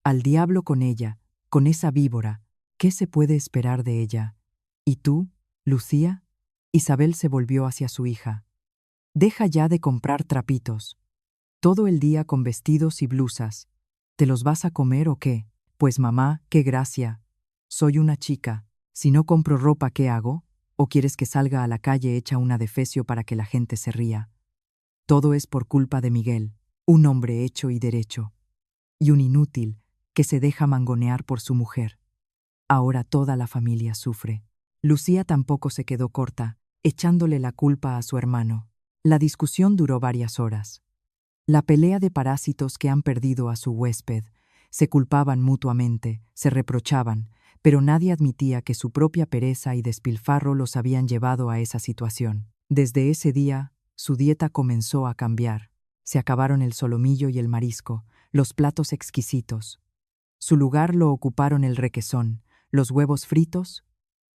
Speaker 1: Al diablo con ella, con esa víbora. ¿Qué se puede esperar de ella? ¿Y tú, Lucía?». Isabel se volvió hacia su hija. «Deja ya de comprar trapitos. Todo el día con vestidos y blusas. ¿Te los vas a comer o qué?». «Pues mamá, qué gracia. Soy una chica. Si no compro ropa, ¿qué hago? ¿O quieres que salga a la calle hecha una defecio para que la gente se ría? Todo es por culpa de Miguel, un hombre hecho y derecho, y un inútil que se deja mangonear por su mujer. Ahora toda la familia sufre. Lucía tampoco se quedó corta, echándole la culpa a su hermano. La discusión duró varias horas. La pelea de parásitos que han perdido a su huésped. Se culpaban mutuamente, se reprochaban, pero nadie admitía que su propia pereza y despilfarro los habían llevado a esa situación. Desde ese día, su dieta comenzó a cambiar. Se acabaron el solomillo y el marisco, los platos exquisitos. Su lugar lo ocuparon el requesón, los huevos fritos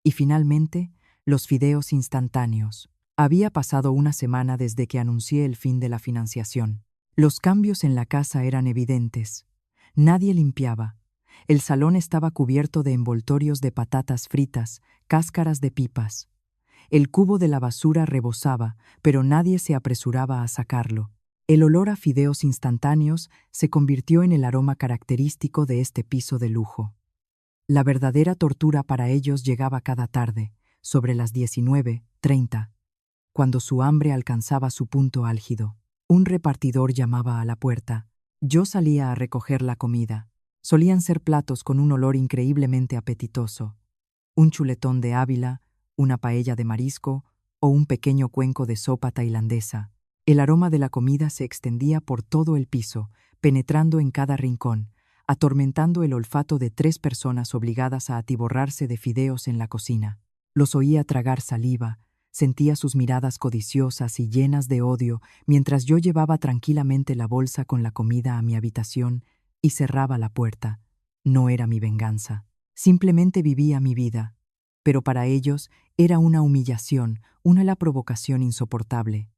Speaker 1: y, finalmente, los fideos instantáneos. Había pasado una semana desde que anuncié el fin de la financiación. Los cambios en la casa eran evidentes. Nadie limpiaba. El salón estaba cubierto de envoltorios de patatas fritas, cáscaras de pipas. El cubo de la basura rebosaba, pero nadie se apresuraba a sacarlo. El olor a fideos instantáneos se convirtió en el aroma característico de este piso de lujo. La verdadera tortura para ellos llegaba cada tarde, sobre las 19:30, cuando su hambre alcanzaba su punto álgido. Un repartidor llamaba a la puerta. Yo salía a recoger la comida. Solían ser platos con un olor increíblemente apetitoso. Un chuletón de Ávila, una paella de marisco o un pequeño cuenco de sopa tailandesa. El aroma de la comida se extendía por todo el piso, penetrando en cada rincón, atormentando el olfato de 3 personas obligadas a atiborrarse de fideos en la cocina. Los oía tragar saliva, sentía sus miradas codiciosas y llenas de odio mientras yo llevaba tranquilamente la bolsa con la comida a mi habitación y cerraba la puerta. No era mi venganza, simplemente vivía mi vida. Pero para ellos era una humillación, una provocación insoportable.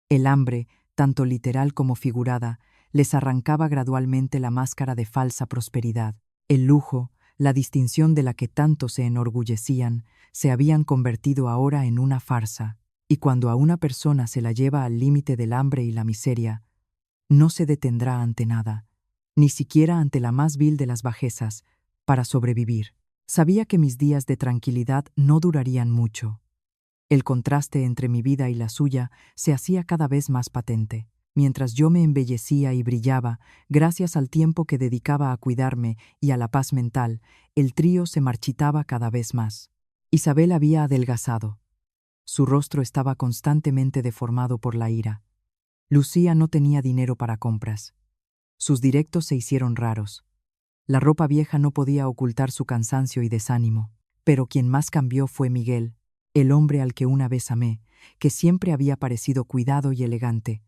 Speaker 1: El hambre, tanto literal como figurada, les arrancaba gradualmente la máscara de falsa prosperidad. El lujo, la distinción de la que tanto se enorgullecían, se habían convertido ahora en una farsa, y cuando a una persona se la lleva al límite del hambre y la miseria, no se detendrá ante nada, ni siquiera ante la más vil de las bajezas, para sobrevivir. Sabía que mis días de tranquilidad no durarían mucho. El contraste entre mi vida y la suya se hacía cada vez más patente. Mientras yo me embellecía y brillaba, gracias al tiempo que dedicaba a cuidarme y a la paz mental, el trío se marchitaba cada vez más. Isabel había adelgazado. Su rostro estaba constantemente deformado por la ira. Lucía no tenía dinero para compras. Sus directos se hicieron raros. La ropa vieja no podía ocultar su cansancio y desánimo. Pero quien más cambió fue Miguel, el hombre al que una vez amé, que siempre había parecido cuidado y elegante.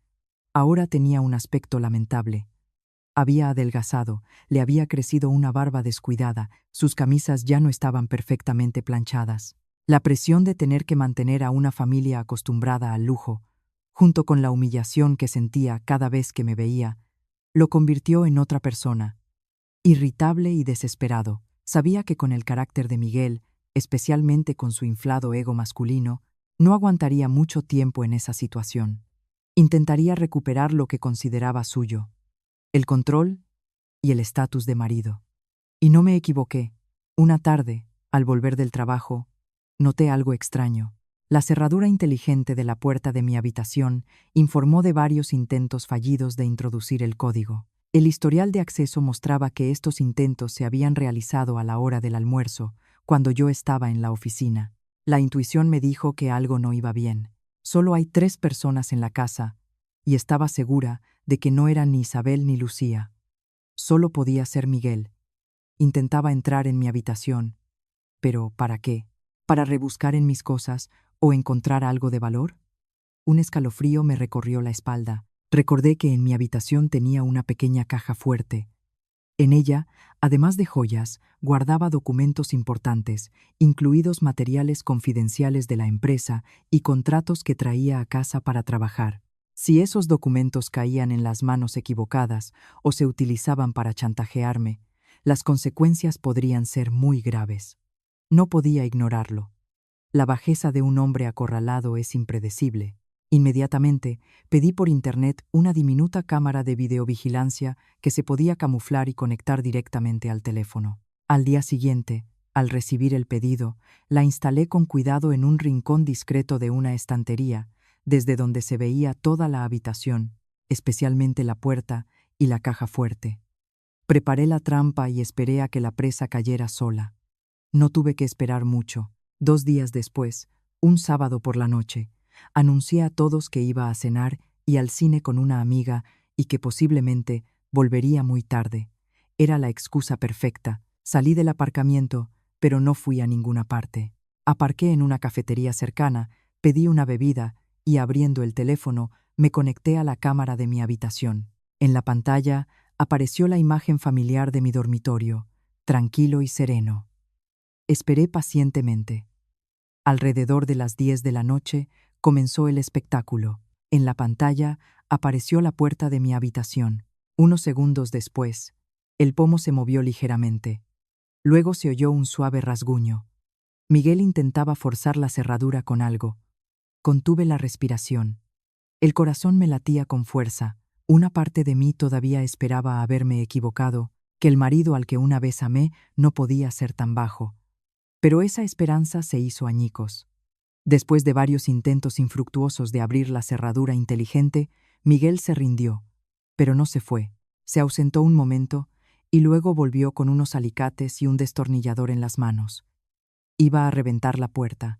Speaker 1: Ahora tenía un aspecto lamentable. Había adelgazado, le había crecido una barba descuidada, sus camisas ya no estaban perfectamente planchadas. La presión de tener que mantener a una familia acostumbrada al lujo, junto con la humillación que sentía cada vez que me veía, lo convirtió en otra persona. Irritable y desesperado, sabía que con el carácter de Miguel, especialmente con su inflado ego masculino, no aguantaría mucho tiempo en esa situación. Intentaría recuperar lo que consideraba suyo, el control y el estatus de marido. Y no me equivoqué. Una tarde, al volver del trabajo, noté algo extraño. La cerradura inteligente de la puerta de mi habitación informó de varios intentos fallidos de introducir el código. El historial de acceso mostraba que estos intentos se habían realizado a la hora del almuerzo, cuando yo estaba en la oficina. La intuición me dijo que algo no iba bien. Solo hay 3 personas en la casa, y estaba segura de que no eran ni Isabel ni Lucía. Solo podía ser Miguel. Intentaba entrar en mi habitación. ¿Pero para qué? ¿Para rebuscar en mis cosas o encontrar algo de valor? Un escalofrío me recorrió la espalda. Recordé que en mi habitación tenía una pequeña caja fuerte. En ella, además de joyas, guardaba documentos importantes, incluidos materiales confidenciales de la empresa y contratos que traía a casa para trabajar. Si esos documentos caían en las manos equivocadas o se utilizaban para chantajearme, las consecuencias podrían ser muy graves. No podía ignorarlo. La bajeza de un hombre acorralado es impredecible. Inmediatamente pedí por internet una diminuta cámara de videovigilancia que se podía camuflar y conectar directamente al teléfono. Al día siguiente, Al recibir el pedido, la instalé con cuidado en un rincón discreto de una estantería, desde donde se veía toda la habitación, especialmente la puerta y la caja fuerte. Preparé la trampa y esperé a que la presa cayera sola. No tuve que esperar mucho. 2 días después, un sábado por la noche, anuncié a todos que iba a cenar y al cine con una amiga y que posiblemente volvería muy tarde. Era la excusa perfecta. Salí del aparcamiento, pero no fui a ninguna parte. Aparqué en una cafetería cercana, pedí una bebida y, abriendo el teléfono, me conecté a la cámara de mi habitación. En la pantalla apareció la imagen familiar de mi dormitorio, tranquilo y sereno. Esperé pacientemente. Alrededor de las 10 de la noche comenzó el espectáculo. En la pantalla apareció la puerta de mi habitación. Unos segundos después, el pomo se movió ligeramente. Luego se oyó un suave rasguño. Miguel intentaba forzar la cerradura con algo. Contuve la respiración. El corazón me latía con fuerza. Una parte de mí todavía esperaba haberme equivocado, que el marido al que una vez amé no podía ser tan bajo. Pero esa esperanza se hizo añicos. Después de varios intentos infructuosos de abrir la cerradura inteligente, Miguel se rindió. Pero no se fue. Se ausentó un momento y luego volvió con unos alicates y un destornillador en las manos. Iba a reventar la puerta.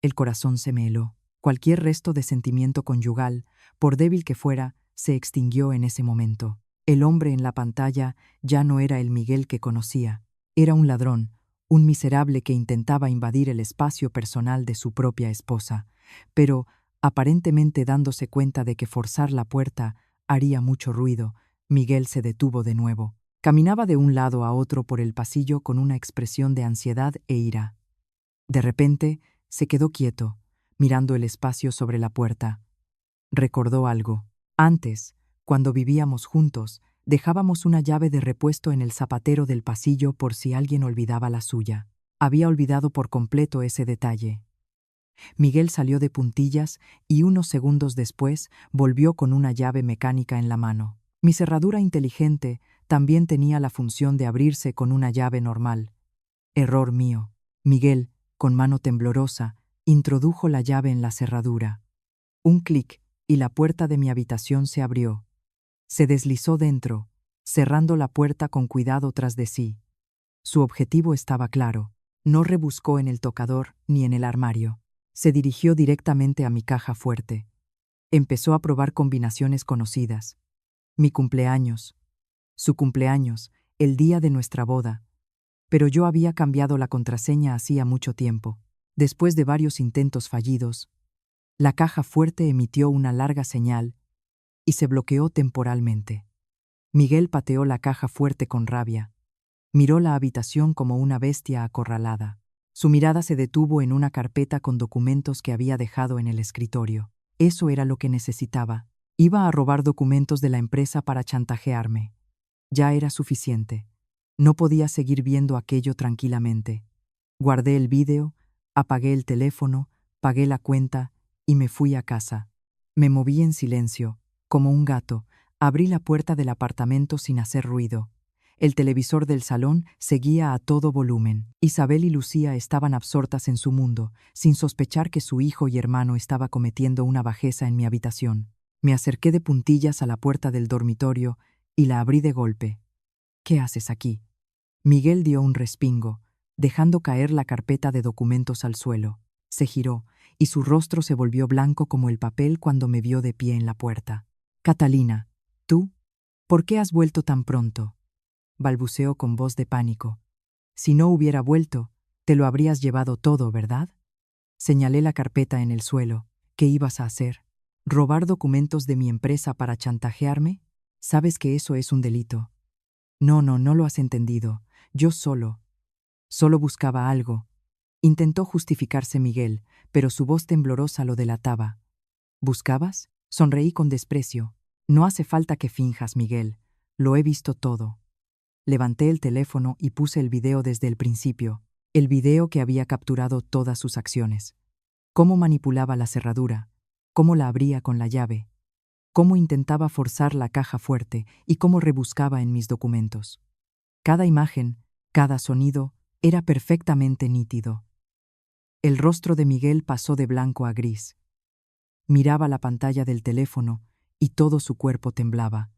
Speaker 1: El corazón se me heló. Cualquier resto de sentimiento conyugal, por débil que fuera, se extinguió en ese momento. El hombre en la pantalla ya no era el Miguel que conocía. Era un ladrón, un miserable que intentaba invadir el espacio personal de su propia esposa, pero, aparentemente dándose cuenta de que forzar la puerta haría mucho ruido, Miguel se detuvo de nuevo. Caminaba de un lado a otro por el pasillo con una expresión de ansiedad e ira. De repente, se quedó quieto, mirando el espacio sobre la puerta. Recordó algo. Antes, cuando vivíamos juntos, dejábamos una llave de repuesto en el zapatero del pasillo por si alguien olvidaba la suya. Había olvidado por completo ese detalle. Miguel salió de puntillas y unos segundos después volvió con una llave mecánica en la mano. Mi cerradura inteligente también tenía la función de abrirse con una llave normal. Error mío. Miguel, con mano temblorosa, introdujo la llave en la cerradura. Un clic y la puerta de mi habitación se abrió. Se deslizó dentro, cerrando la puerta con cuidado tras de sí. Su objetivo estaba claro. No rebuscó en el tocador ni en el armario. Se dirigió directamente a mi caja fuerte. Empezó a probar combinaciones conocidas. Mi cumpleaños, su cumpleaños, el día de nuestra boda. Pero yo había cambiado la contraseña hacía mucho tiempo. Después de varios intentos fallidos, la caja fuerte emitió una larga señal y se bloqueó temporalmente. Miguel pateó la caja fuerte con rabia. Miró la habitación como una bestia acorralada. Su mirada se detuvo en una carpeta con documentos que había dejado en el escritorio. Eso era lo que necesitaba. Iba a robar documentos de la empresa para chantajearme. Ya era suficiente. No podía seguir viendo aquello tranquilamente. Guardé el vídeo, apagué el teléfono, pagué la cuenta y me fui a casa. Me moví en silencio, como un gato. Abrí la puerta del apartamento sin hacer ruido. El televisor del salón seguía a todo volumen. Isabel y Lucía estaban absortas en su mundo, sin sospechar que su hijo y hermano estaba cometiendo una bajeza en mi habitación. Me acerqué de puntillas a la puerta del dormitorio y la abrí de golpe. ¿Qué haces aquí? Miguel dio un respingo, dejando caer la carpeta de documentos al suelo. Se giró, y su rostro se volvió blanco como el papel cuando me vio de pie en la puerta. «Catalina, ¿tú? ¿Por qué has vuelto tan pronto?», balbuceó con voz de pánico. «Si no hubiera vuelto, te lo habrías llevado todo, ¿verdad?». Señalé la carpeta en el suelo. «¿Qué ibas a hacer? ¿Robar documentos de mi empresa para chantajearme? Sabes que eso es un delito». «No, no lo has entendido. Yo solo buscaba algo». Intentó justificarse Miguel, pero su voz temblorosa lo delataba. «¿Buscabas?». Sonreí con desprecio. «No hace falta que finjas, Miguel. Lo he visto todo». Levanté el teléfono y puse el video desde el principio, el video que había capturado todas sus acciones. Cómo manipulaba la cerradura, cómo la abría con la llave, cómo intentaba forzar la caja fuerte y cómo rebuscaba en mis documentos. Cada imagen, cada sonido, Era perfectamente nítido. El rostro de Miguel pasó de blanco a gris. Miraba la pantalla del teléfono y todo su cuerpo temblaba.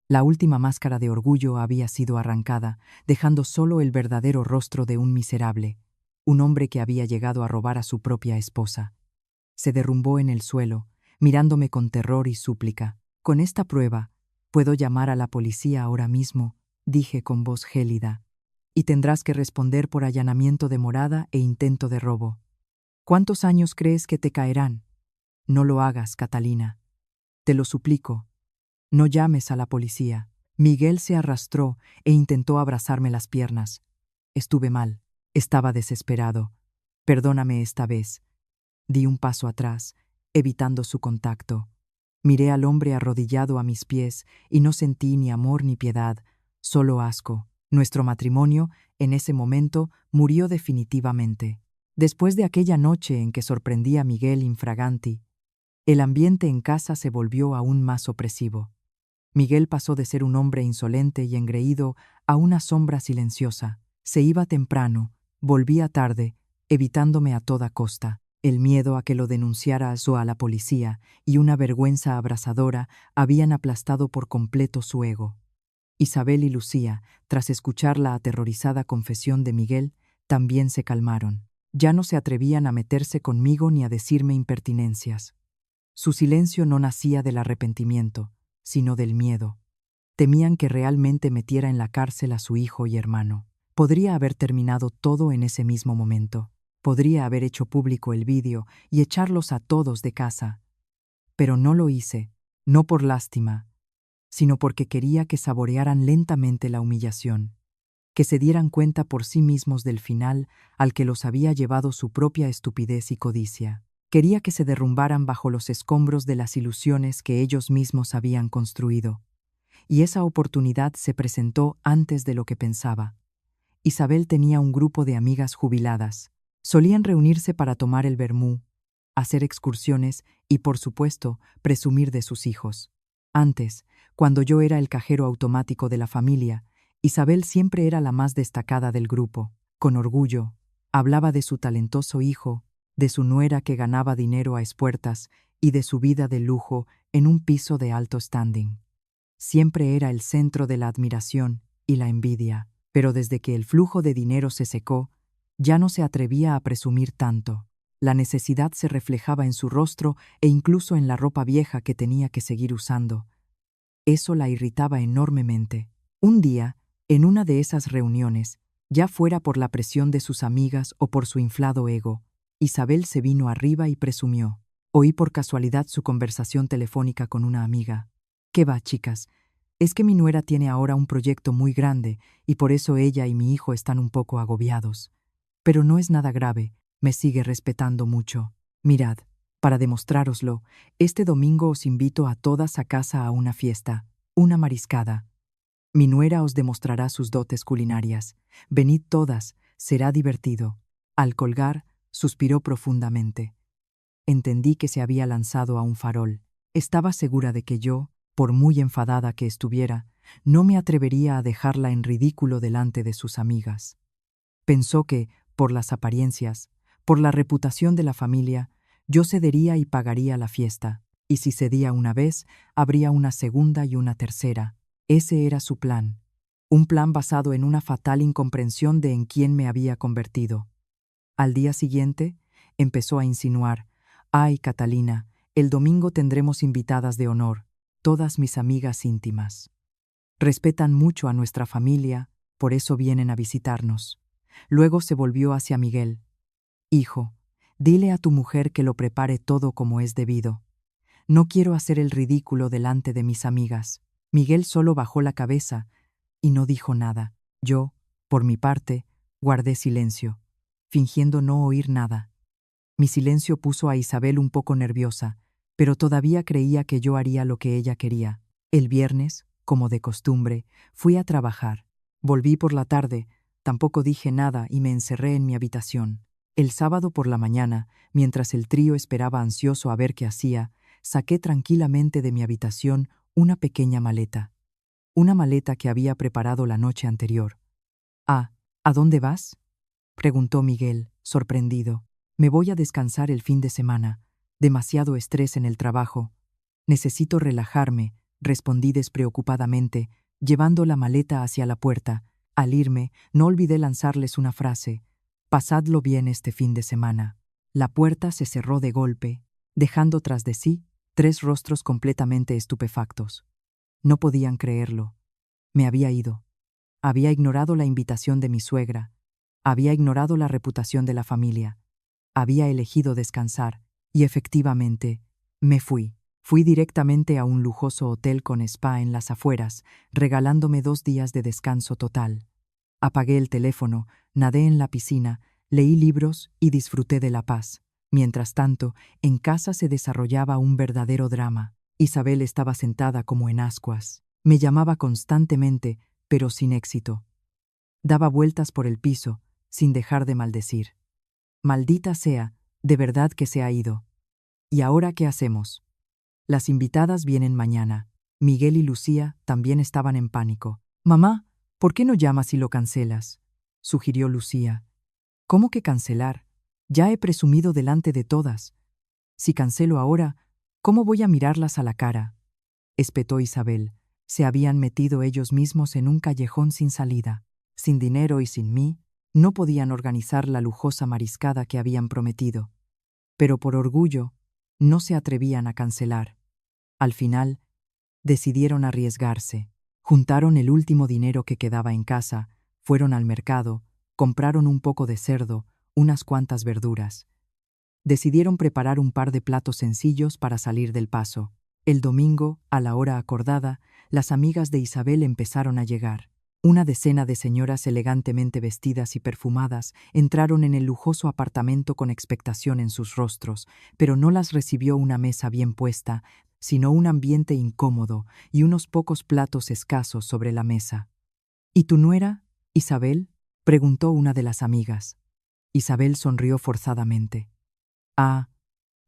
Speaker 1: La última máscara de orgullo había sido arrancada, dejando solo el verdadero rostro de un miserable, un hombre que había llegado a robar a su propia esposa. Se derrumbó en el suelo, mirándome con terror y súplica. «Con esta prueba, puedo llamar a la policía ahora mismo», dije con voz gélida, «y tendrás que responder por allanamiento de morada e intento de robo. ¿Cuántos años crees que te caerán? No lo hagas, Catalina. Te lo suplico. No llames a la policía». Miguel se arrastró e intentó abrazarme las piernas. Estuve mal. Estaba desesperado. «Perdóname esta vez». Di un paso atrás, evitando su contacto. Miré al hombre arrodillado a mis pies y no sentí ni amor ni piedad, solo asco. Nuestro matrimonio, en ese momento, murió definitivamente. Después de aquella noche en que sorprendí a Miguel infraganti, el ambiente en casa se volvió aún más opresivo. Miguel pasó de ser un hombre insolente y engreído a una sombra silenciosa. Se iba temprano, volvía tarde, evitándome a toda costa. El miedo a que lo denunciara a la policía y una vergüenza abrasadora habían aplastado por completo su ego. Isabel y Lucía, tras escuchar la aterrorizada confesión de Miguel, también se calmaron. Ya no se atrevían a meterse conmigo ni a decirme impertinencias. Su silencio no nacía del arrepentimiento, sino del miedo. Temían que realmente metiera en la cárcel a su hijo y hermano. Podría haber terminado todo en ese mismo momento. Podría haber hecho público el vídeo y echarlos a todos de casa. Pero no lo hice, no por lástima, sino porque quería que saborearan lentamente la humillación, que se dieran cuenta por sí mismos del final al que los había llevado su propia estupidez y codicia. Quería que se derrumbaran bajo los escombros de las ilusiones que ellos mismos habían construido. Y esa oportunidad se presentó antes de lo que pensaba. Isabel tenía un grupo de amigas jubiladas. Solían reunirse para tomar el vermú, hacer excursiones y, por supuesto, presumir de sus hijos. Antes, cuando yo era el cajero automático de la familia, Isabel siempre era la más destacada del grupo. Con orgullo, hablaba de su talentoso hijo, de su nuera que ganaba dinero a espuertas y de su vida de lujo en un piso de alto standing. Siempre era el centro de la admiración y la envidia, pero desde que el flujo de dinero se secó, ya no se atrevía a presumir tanto. La necesidad se reflejaba en su rostro e incluso en la ropa vieja que tenía que seguir usando. Eso la irritaba enormemente. Un día, en una de esas reuniones, ya fuera por la presión de sus amigas o por su inflado ego, Isabel se vino arriba y presumió. Oí por casualidad su conversación telefónica con una amiga. «¿Qué va, chicas? Es que mi nuera tiene ahora un proyecto muy grande y por eso ella y mi hijo están un poco agobiados. Pero no es nada grave, me sigue respetando mucho. Mirad, para demostrároslo, este domingo os invito a todas a casa a una fiesta, una mariscada. Mi nuera os demostrará sus dotes culinarias. Venid todas, será divertido». Al colgar, suspiró profundamente. Entendí que se había lanzado a un farol. Estaba segura de que yo, por muy enfadada que estuviera, no me atrevería a dejarla en ridículo delante de sus amigas. Pensó que, por las apariencias, por la reputación de la familia, yo cedería y pagaría la fiesta, y si cedía una vez, habría una segunda y una tercera. Ese era su plan. Un plan basado en una fatal incomprensión de en quién me había convertido. Al día siguiente, empezó a insinuar: «Ay, Catalina, el domingo tendremos invitadas de honor, todas mis amigas íntimas. Respetan mucho a nuestra familia, por eso vienen a visitarnos». Luego se volvió hacia Miguel. «Hijo, dile a tu mujer que lo prepare todo como es debido. No quiero hacer el ridículo delante de mis amigas». Miguel solo bajó la cabeza y no dijo nada. Yo, por mi parte, guardé silencio, fingiendo no oír nada. Mi silencio puso a Isabel un poco nerviosa, pero todavía creía que yo haría lo que ella quería. El viernes, como de costumbre, fui a trabajar. Volví por la tarde, tampoco dije nada y me encerré en mi habitación. El sábado por la mañana, mientras el trío esperaba ansioso a ver qué hacía, saqué tranquilamente de mi habitación una pequeña maleta. Una maleta que había preparado la noche anterior. «Ah, ¿a dónde vas?», preguntó Miguel, sorprendido. Me voy a descansar el fin de semana. Demasiado estrés en el trabajo. Necesito relajarme, respondí despreocupadamente, llevando la maleta hacia la puerta. Al irme, no olvidé lanzarles una frase. Pasadlo bien este fin de semana. La puerta se cerró de golpe, dejando tras de sí 3 rostros completamente estupefactos. No podían creerlo. Me había ido. Había ignorado la invitación de mi suegra. Había ignorado la reputación de la familia. Había elegido descansar. Y efectivamente, me fui. Fui directamente a un lujoso hotel con spa en las afueras, regalándome 2 días de descanso total. Apagué el teléfono, nadé en la piscina, leí libros y disfruté de la paz. Mientras tanto, en casa se desarrollaba un verdadero drama. Isabel estaba sentada como en ascuas. Me llamaba constantemente, pero sin éxito. Daba vueltas por el piso, sin dejar de maldecir. Maldita sea, de verdad que se ha ido. ¿Y ahora qué hacemos? Las invitadas vienen mañana. Miguel y Lucía también estaban en pánico. Mamá, ¿por qué no llamas y lo cancelas?, sugirió Lucía. ¿Cómo que cancelar? Ya he presumido delante de todas. Si cancelo ahora, ¿cómo voy a mirarlas a la cara?, espetó Isabel. Se habían metido ellos mismos en un callejón sin salida. Sin dinero y sin mí, no podían organizar la lujosa mariscada que habían prometido. Pero por orgullo, no se atrevían a cancelar. Al final, decidieron arriesgarse. Juntaron el último dinero que quedaba en casa, fueron al mercado, compraron un poco de cerdo, unas cuantas verduras. Decidieron preparar un par de platos sencillos para salir del paso. El domingo, a la hora acordada, las amigas de Isabel empezaron a llegar. Una decena de señoras elegantemente vestidas y perfumadas entraron en el lujoso apartamento con expectación en sus rostros, pero no las recibió una mesa bien puesta, sino un ambiente incómodo y unos pocos platos escasos sobre la mesa. ¿Y tu nuera, Isabel?, preguntó una de las amigas. Isabel sonrió forzadamente. Ah,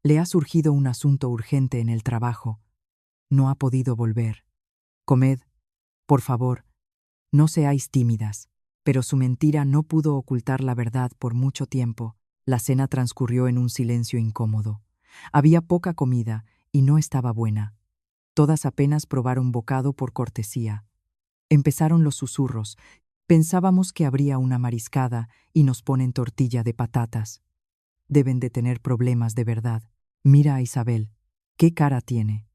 Speaker 1: le ha surgido un asunto urgente en el trabajo. No ha podido volver. Comed, por favor. No seáis tímidas. Pero su mentira no pudo ocultar la verdad por mucho tiempo. La cena transcurrió en un silencio incómodo. Había poca comida y no estaba buena. Todas apenas probaron bocado por cortesía. Empezaron los susurros. Pensábamos que habría una mariscada y nos ponen tortilla de patatas. Deben de tener problemas de verdad. Mira a Isabel. ¿Qué cara tiene?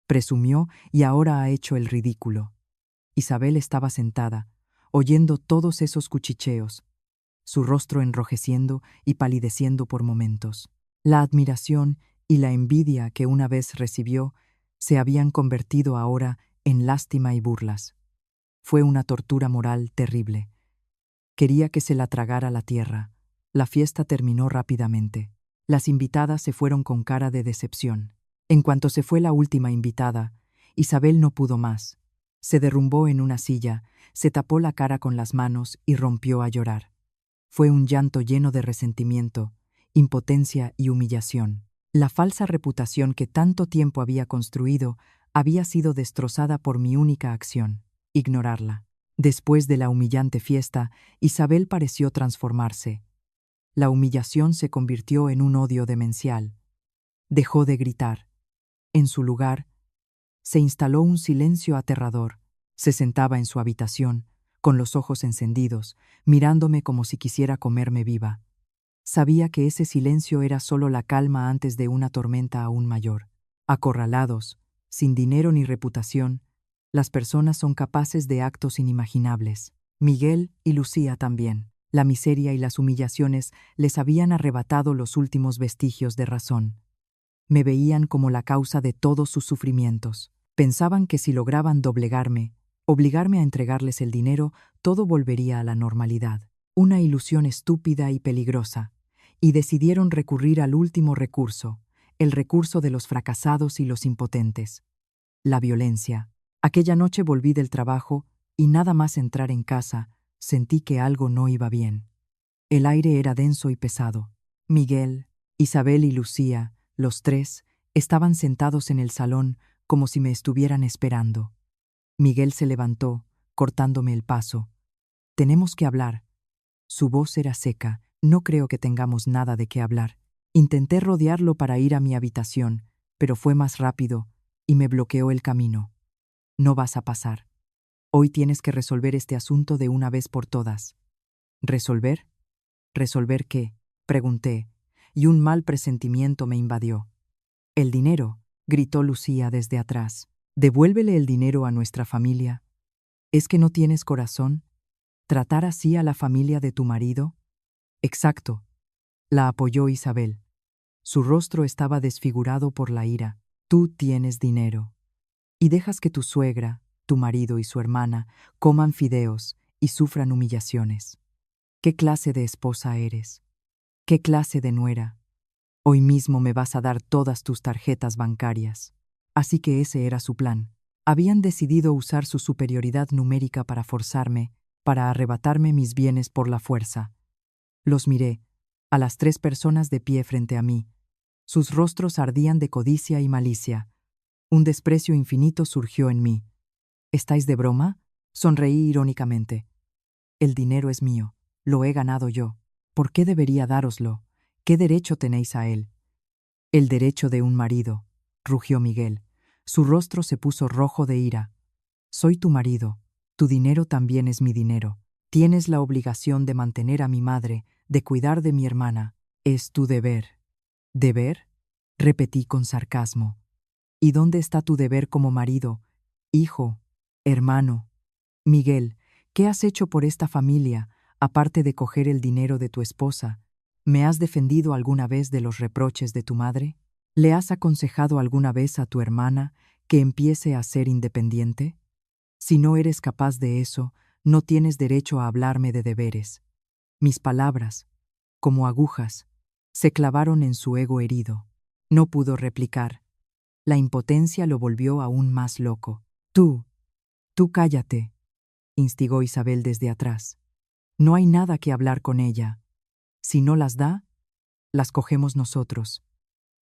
Speaker 1: Presumió y ahora ha hecho el ridículo. Isabel estaba sentada, oyendo todos esos cuchicheos, su rostro enrojeciendo y palideciendo por momentos. La admiración y la envidia que una vez recibió se habían convertido ahora en lástima y burlas. Fue una tortura moral terrible. Quería que se la tragara la tierra. La fiesta terminó rápidamente. Las invitadas se fueron con cara de decepción. En cuanto se fue la última invitada, Isabel no pudo más. Se derrumbó en una silla, se tapó la cara con las manos y rompió a llorar. Fue un llanto lleno de resentimiento, impotencia y humillación. La falsa reputación que tanto tiempo había construido había sido destrozada por mi única acción, ignorarla. Después de la humillante fiesta, Isabel pareció transformarse. La humillación se convirtió en un odio demencial. Dejó de gritar. En su lugar, se instaló un silencio aterrador. Se sentaba en su habitación, con los ojos encendidos, mirándome como si quisiera comerme viva. Sabía que ese silencio era solo la calma antes de una tormenta aún mayor. Acorralados, sin dinero ni reputación, las personas son capaces de actos inimaginables. Miguel y Lucía también. La miseria y las humillaciones les habían arrebatado los últimos vestigios de razón. Me veían como la causa de todos sus sufrimientos. Pensaban que si lograban doblegarme, obligarme a entregarles el dinero, todo volvería a la normalidad. Una ilusión estúpida y peligrosa. Y decidieron recurrir al último recurso, el recurso de los fracasados y los impotentes. La violencia. Aquella noche volví del trabajo y nada más entrar en casa, sentí que algo no iba bien. El aire era denso y pesado. Miguel, Isabel y Lucía, los 3, estaban sentados en el salón como si me estuvieran esperando. Miguel se levantó, cortándome el paso. «Tenemos que hablar». Su voz era seca, No creo que tengamos nada de qué hablar. Intenté rodearlo para ir a mi habitación, pero fue más rápido y me bloqueó el camino. No vas a pasar. Hoy tienes que resolver este asunto de una vez por todas. ¿Resolver? ¿Resolver qué?, pregunté, y un mal presentimiento me invadió. El dinero, gritó Lucía desde atrás. Devuélvele el dinero a nuestra familia. ¿Es que no tienes corazón? ¿Tratar así a la familia de tu marido? Exacto, la apoyó Isabel. Su rostro estaba desfigurado por la ira. Tú tienes dinero. Y dejas que tu suegra, tu marido y su hermana coman fideos y sufran humillaciones. ¿Qué clase de esposa eres? ¿Qué clase de nuera? Hoy mismo me vas a dar todas tus tarjetas bancarias. Así que ese era su plan. Habían decidido usar su superioridad numérica para forzarme, para arrebatarme mis bienes por la fuerza. Los miré, a las 3 personas de pie frente a mí. Sus rostros ardían de codicia y malicia. Un desprecio infinito surgió en mí. ¿Estáis de broma? Sonreí irónicamente. El dinero es mío, lo he ganado yo. ¿Por qué debería dároslo? ¿Qué derecho tenéis a él? El derecho de un marido, rugió Miguel. Su rostro se puso rojo de ira. Soy tu marido, tu dinero también es mi dinero. Tienes la obligación de mantener a mi madre, de cuidar de mi hermana. Es tu deber. ¿Deber?, repetí con sarcasmo. ¿Y dónde está tu deber como marido, hijo, hermano? Miguel, ¿qué has hecho por esta familia, aparte de coger el dinero de tu esposa? ¿Me has defendido alguna vez de los reproches de tu madre? ¿Le has aconsejado alguna vez a tu hermana que empiece a ser independiente? Si no eres capaz de eso, no tienes derecho a hablarme de deberes. Mis palabras, como agujas, se clavaron en su ego herido. No pudo replicar. La impotencia lo volvió aún más loco. Tú cállate, instigó Isabel desde atrás. No hay nada que hablar con ella. Si no las da, las cogemos nosotros.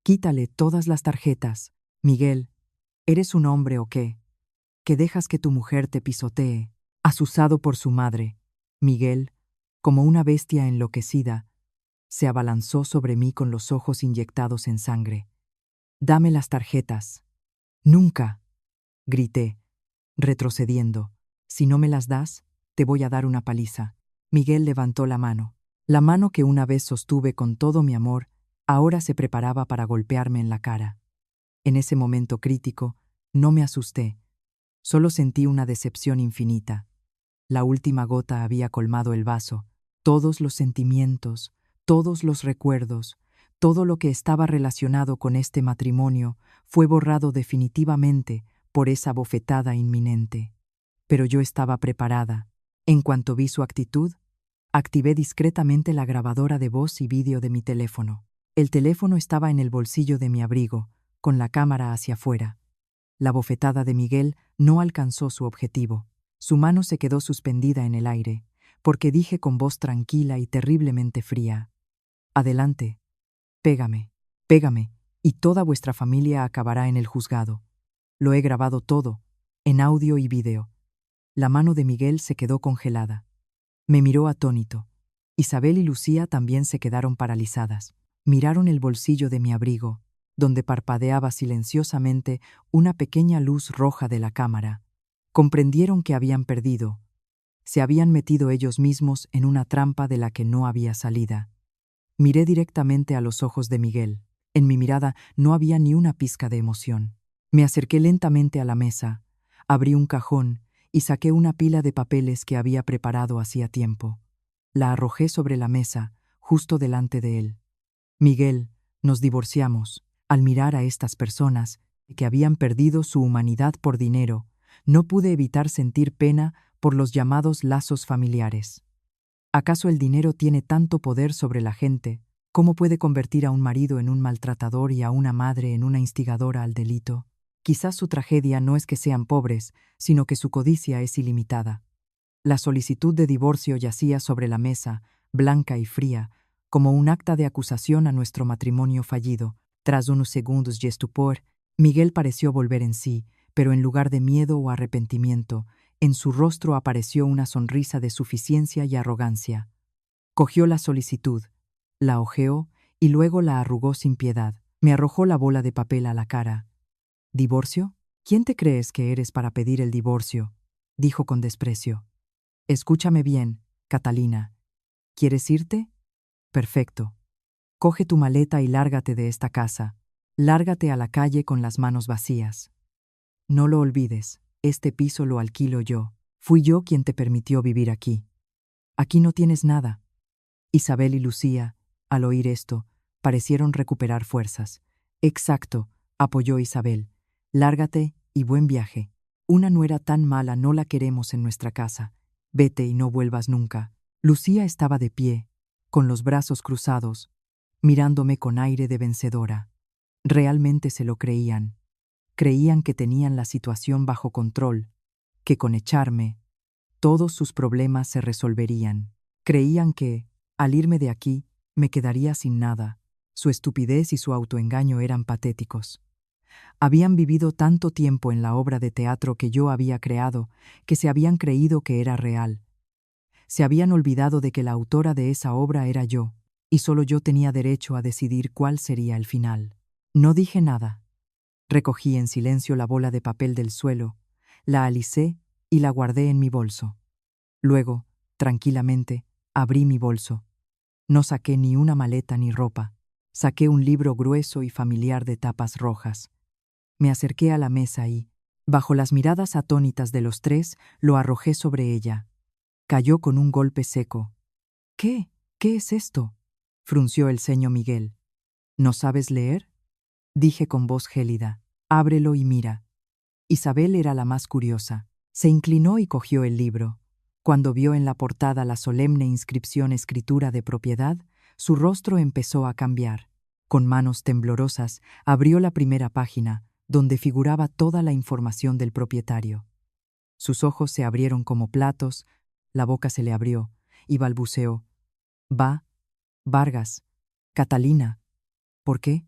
Speaker 1: Quítale todas las tarjetas. Miguel, ¿eres un hombre o qué? Que dejas que tu mujer te pisotee, asusado por su madre. Miguel, como una bestia enloquecida, se abalanzó sobre mí con los ojos inyectados en sangre. Dame las tarjetas. Nunca, grité, retrocediendo. Si no me las das, te voy a dar una paliza. Miguel levantó la mano que una vez sostuve con todo mi amor, ahora se preparaba para golpearme en la cara. En ese momento crítico, no me asusté, solo sentí una decepción infinita. La última gota había colmado el vaso. Todos los sentimientos, todos los recuerdos, todo lo que estaba relacionado con este matrimonio fue borrado definitivamente por esa bofetada inminente. Pero yo estaba preparada. En cuanto vi su actitud, activé discretamente la grabadora de voz y vídeo de mi teléfono. El teléfono estaba en el bolsillo de mi abrigo, con la cámara hacia afuera. La bofetada de Miguel no alcanzó su objetivo. Su mano se quedó suspendida en el aire, porque dije con voz tranquila y terriblemente fría: Adelante, pégame, pégame, y toda vuestra familia acabará en el juzgado. Lo he grabado todo, en audio y vídeo. La mano de Miguel se quedó congelada. Me miró atónito. Isabel y Lucía también se quedaron paralizadas. Miraron el bolsillo de mi abrigo, donde parpadeaba silenciosamente una pequeña luz roja de la cámara. Comprendieron que habían perdido. Se habían metido ellos mismos en una trampa de la que no había salida. Miré directamente a los ojos de Miguel. En mi mirada no había ni una pizca de emoción. Me acerqué lentamente a la mesa, abrí un cajón y saqué una pila de papeles que había preparado hacía tiempo. La arrojé sobre la mesa, justo delante de él. Miguel, nos divorciamos. Al mirar a estas personas, que habían perdido su humanidad por dinero, no pude evitar sentir pena por los llamados lazos familiares. ¿Acaso el dinero tiene tanto poder sobre la gente? ¿Cómo puede convertir a un marido en un maltratador y a una madre en una instigadora al delito? Quizás su tragedia no es que sean pobres, sino que su codicia es ilimitada. La solicitud de divorcio yacía sobre la mesa, blanca y fría, como un acta de acusación a nuestro matrimonio fallido. Tras unos segundos de estupor, Miguel pareció volver en sí, pero en lugar de miedo o arrepentimiento, en su rostro apareció una sonrisa de suficiencia y arrogancia. Cogió la solicitud, La hojeó y luego la arrugó sin piedad. Me arrojó la bola de papel a la cara. ¿Divorcio? ¿Quién te crees que eres para pedir el divorcio?, dijo con desprecio. Escúchame bien, Catalina. ¿Quieres irte? Perfecto. Coge tu maleta y lárgate de esta casa. Lárgate a la calle con las manos vacías. No lo olvides, este piso lo alquilo yo. Fui yo quien te permitió vivir aquí. Aquí no tienes nada. Isabel y Lucía, al oír esto, parecieron recuperar fuerzas. Exacto, apoyó Isabel. Lárgate y buen viaje. Una nuera tan mala no la queremos en nuestra casa. Vete y no vuelvas nunca. Lucía estaba de pie, con los brazos cruzados, mirándome con aire de vencedora. Realmente se lo creían. Creían que tenían la situación bajo control, que con echarme, todos sus problemas se resolverían. Creían que, al irme de aquí, me quedaría sin nada. Su estupidez y su autoengaño eran patéticos. Habían vivido tanto tiempo en la obra de teatro que yo había creado, que se habían creído que era real. Se habían olvidado de que la autora de esa obra era yo, y solo yo tenía derecho a decidir cuál sería el final. No dije nada. Recogí en silencio la bola de papel del suelo, la alicé y la guardé en mi bolso. Luego, tranquilamente, abrí mi bolso. No saqué ni una maleta ni ropa. Saqué un libro grueso y familiar de tapas rojas. Me acerqué a la mesa y, bajo las miradas atónitas de los tres, lo arrojé sobre ella. Cayó con un golpe seco. ¿Qué? ¿Qué es esto?, frunció el ceño Miguel. ¿No sabes leer?, dije con voz gélida. Ábrelo y mira. Isabel era la más curiosa. Se inclinó y cogió el libro. Cuando vio en la portada la solemne inscripción escritura de propiedad, su rostro empezó a cambiar. Con manos temblorosas, abrió la primera página, donde figuraba toda la información del propietario. Sus ojos se abrieron como platos, la boca se le abrió, y balbuceó. Vargas, Catalina. ¿Por qué?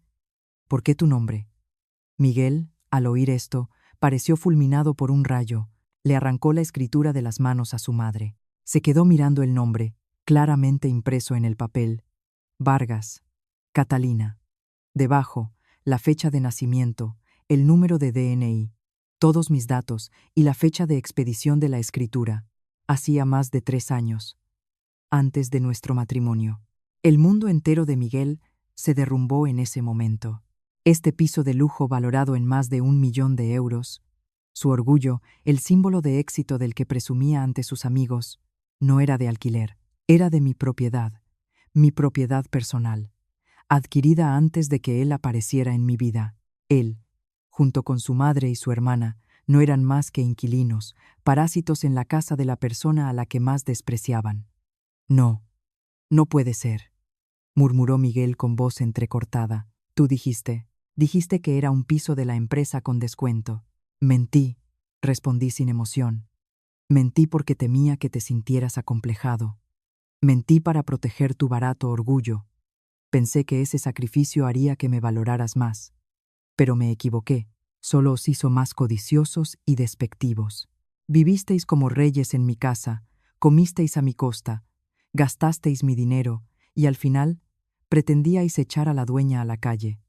Speaker 1: ¿Por qué tu nombre? Miguel, al oír esto, pareció fulminado por un rayo. Le arrancó la escritura de las manos a su madre. Se quedó mirando el nombre, claramente impreso en el papel. Vargas, Catalina. Debajo, la fecha de nacimiento, el número de DNI, todos mis datos y la fecha de expedición de la escritura. Hacía más de 3 años, antes de nuestro matrimonio. El mundo entero de Miguel se derrumbó en ese momento. Este piso de lujo valorado en más de 1.000.000 de euros, su orgullo, el símbolo de éxito del que presumía ante sus amigos, no era de alquiler, era de mi propiedad personal, adquirida antes de que él apareciera en mi vida. Él, junto con su madre y su hermana, no eran más que inquilinos, parásitos en la casa de la persona a la que más despreciaban. No, no puede ser, murmuró Miguel con voz entrecortada. Tú dijiste que era un piso de la empresa con descuento. Mentí, respondí sin emoción. Mentí porque temía que te sintieras acomplejado. Mentí para proteger tu barato orgullo. Pensé que ese sacrificio haría que me valoraras más. Pero me equivoqué. Solo os hizo más codiciosos y despectivos. Vivisteis como reyes en mi casa, comisteis a mi costa, gastasteis mi dinero y al final pretendíais echar a la dueña a la calle.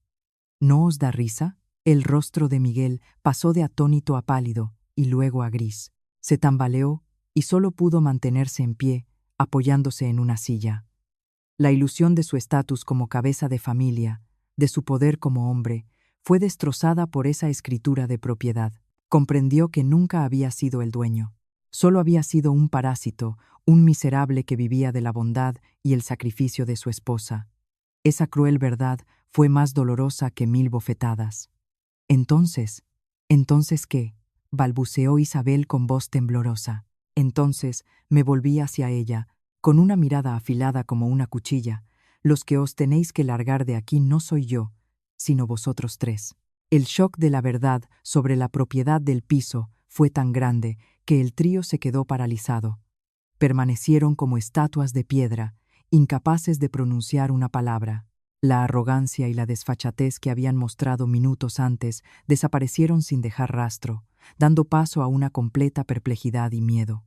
Speaker 1: ¿No os da risa? El rostro de Miguel pasó de atónito a pálido y luego a gris. Se tambaleó y solo pudo mantenerse en pie, apoyándose en una silla. La ilusión de su estatus como cabeza de familia, de su poder como hombre, fue destrozada por esa escritura de propiedad. Comprendió que nunca había sido el dueño. Solo había sido un parásito, un miserable que vivía de la bondad y el sacrificio de su esposa. Esa cruel verdad fue más dolorosa que 1000 bofetadas. ¿Entonces qué?, balbuceó Isabel con voz temblorosa. Entonces me volví hacia ella, con una mirada afilada como una cuchilla. Los que os tenéis que largar de aquí no soy yo, sino vosotros tres. El shock de la verdad sobre la propiedad del piso fue tan grande que el trío se quedó paralizado. Permanecieron como estatuas de piedra, incapaces de pronunciar una palabra. La arrogancia y la desfachatez que habían mostrado minutos antes desaparecieron sin dejar rastro, dando paso a una completa perplejidad y miedo.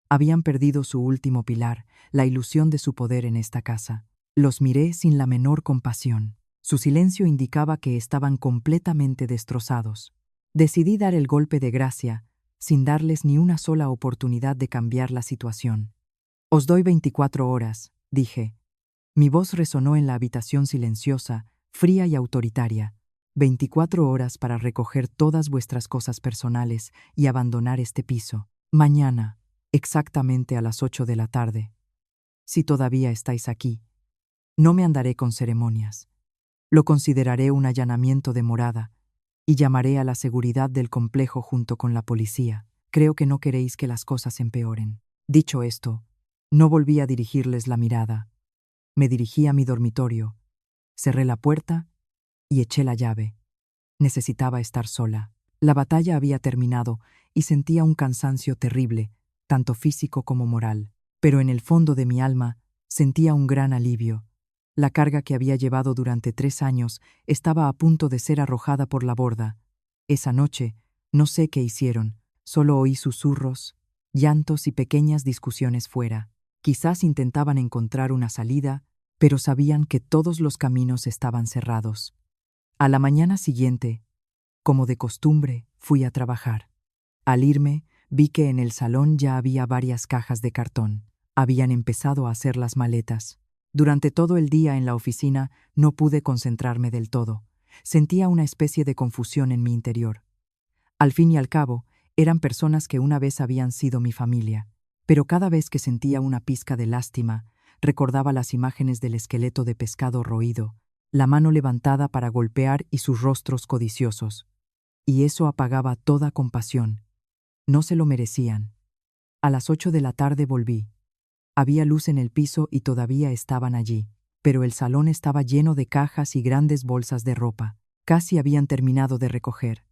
Speaker 1: Habían perdido su último pilar, la ilusión de su poder en esta casa. Los miré sin la menor compasión. Su silencio indicaba que estaban completamente destrozados. Decidí dar el golpe de gracia, sin darles ni una sola oportunidad de cambiar la situación. Os doy 24 horas, dije. Mi voz resonó en la habitación silenciosa, fría y autoritaria. 24 horas para recoger todas vuestras cosas personales y abandonar este piso. Mañana, exactamente a las 8 de la tarde. Si todavía estáis aquí, no me andaré con ceremonias. Lo consideraré un allanamiento de morada y llamaré a la seguridad del complejo junto con la policía. Creo que no queréis que las cosas empeoren. Dicho esto, no volví a dirigirles la mirada. Me dirigí a mi dormitorio, cerré la puerta y eché la llave. Necesitaba estar sola. La batalla había terminado y sentía un cansancio terrible, tanto físico como moral. Pero en el fondo de mi alma sentía un gran alivio. La carga que había llevado durante 3 años estaba a punto de ser arrojada por la borda. Esa noche, no sé qué hicieron, solo oí susurros, llantos y pequeñas discusiones fuera. Quizás intentaban encontrar una salida, pero sabían que todos los caminos estaban cerrados. A la mañana siguiente, como de costumbre, fui a trabajar. Al irme, vi que en el salón ya había varias cajas de cartón. Habían empezado a hacer las maletas. Durante todo el día en la oficina no pude concentrarme del todo. Sentía una especie de confusión en mi interior. Al fin y al cabo, eran personas que una vez habían sido mi familia. Pero cada vez que sentía una pizca de lástima, recordaba las imágenes del esqueleto de pescado roído, la mano levantada para golpear y sus rostros codiciosos. Y eso apagaba toda compasión. No se lo merecían. A las 8 de la tarde volví. Había luz en el piso y todavía estaban allí, pero el salón estaba lleno de cajas y grandes bolsas de ropa. Casi habían terminado de recoger.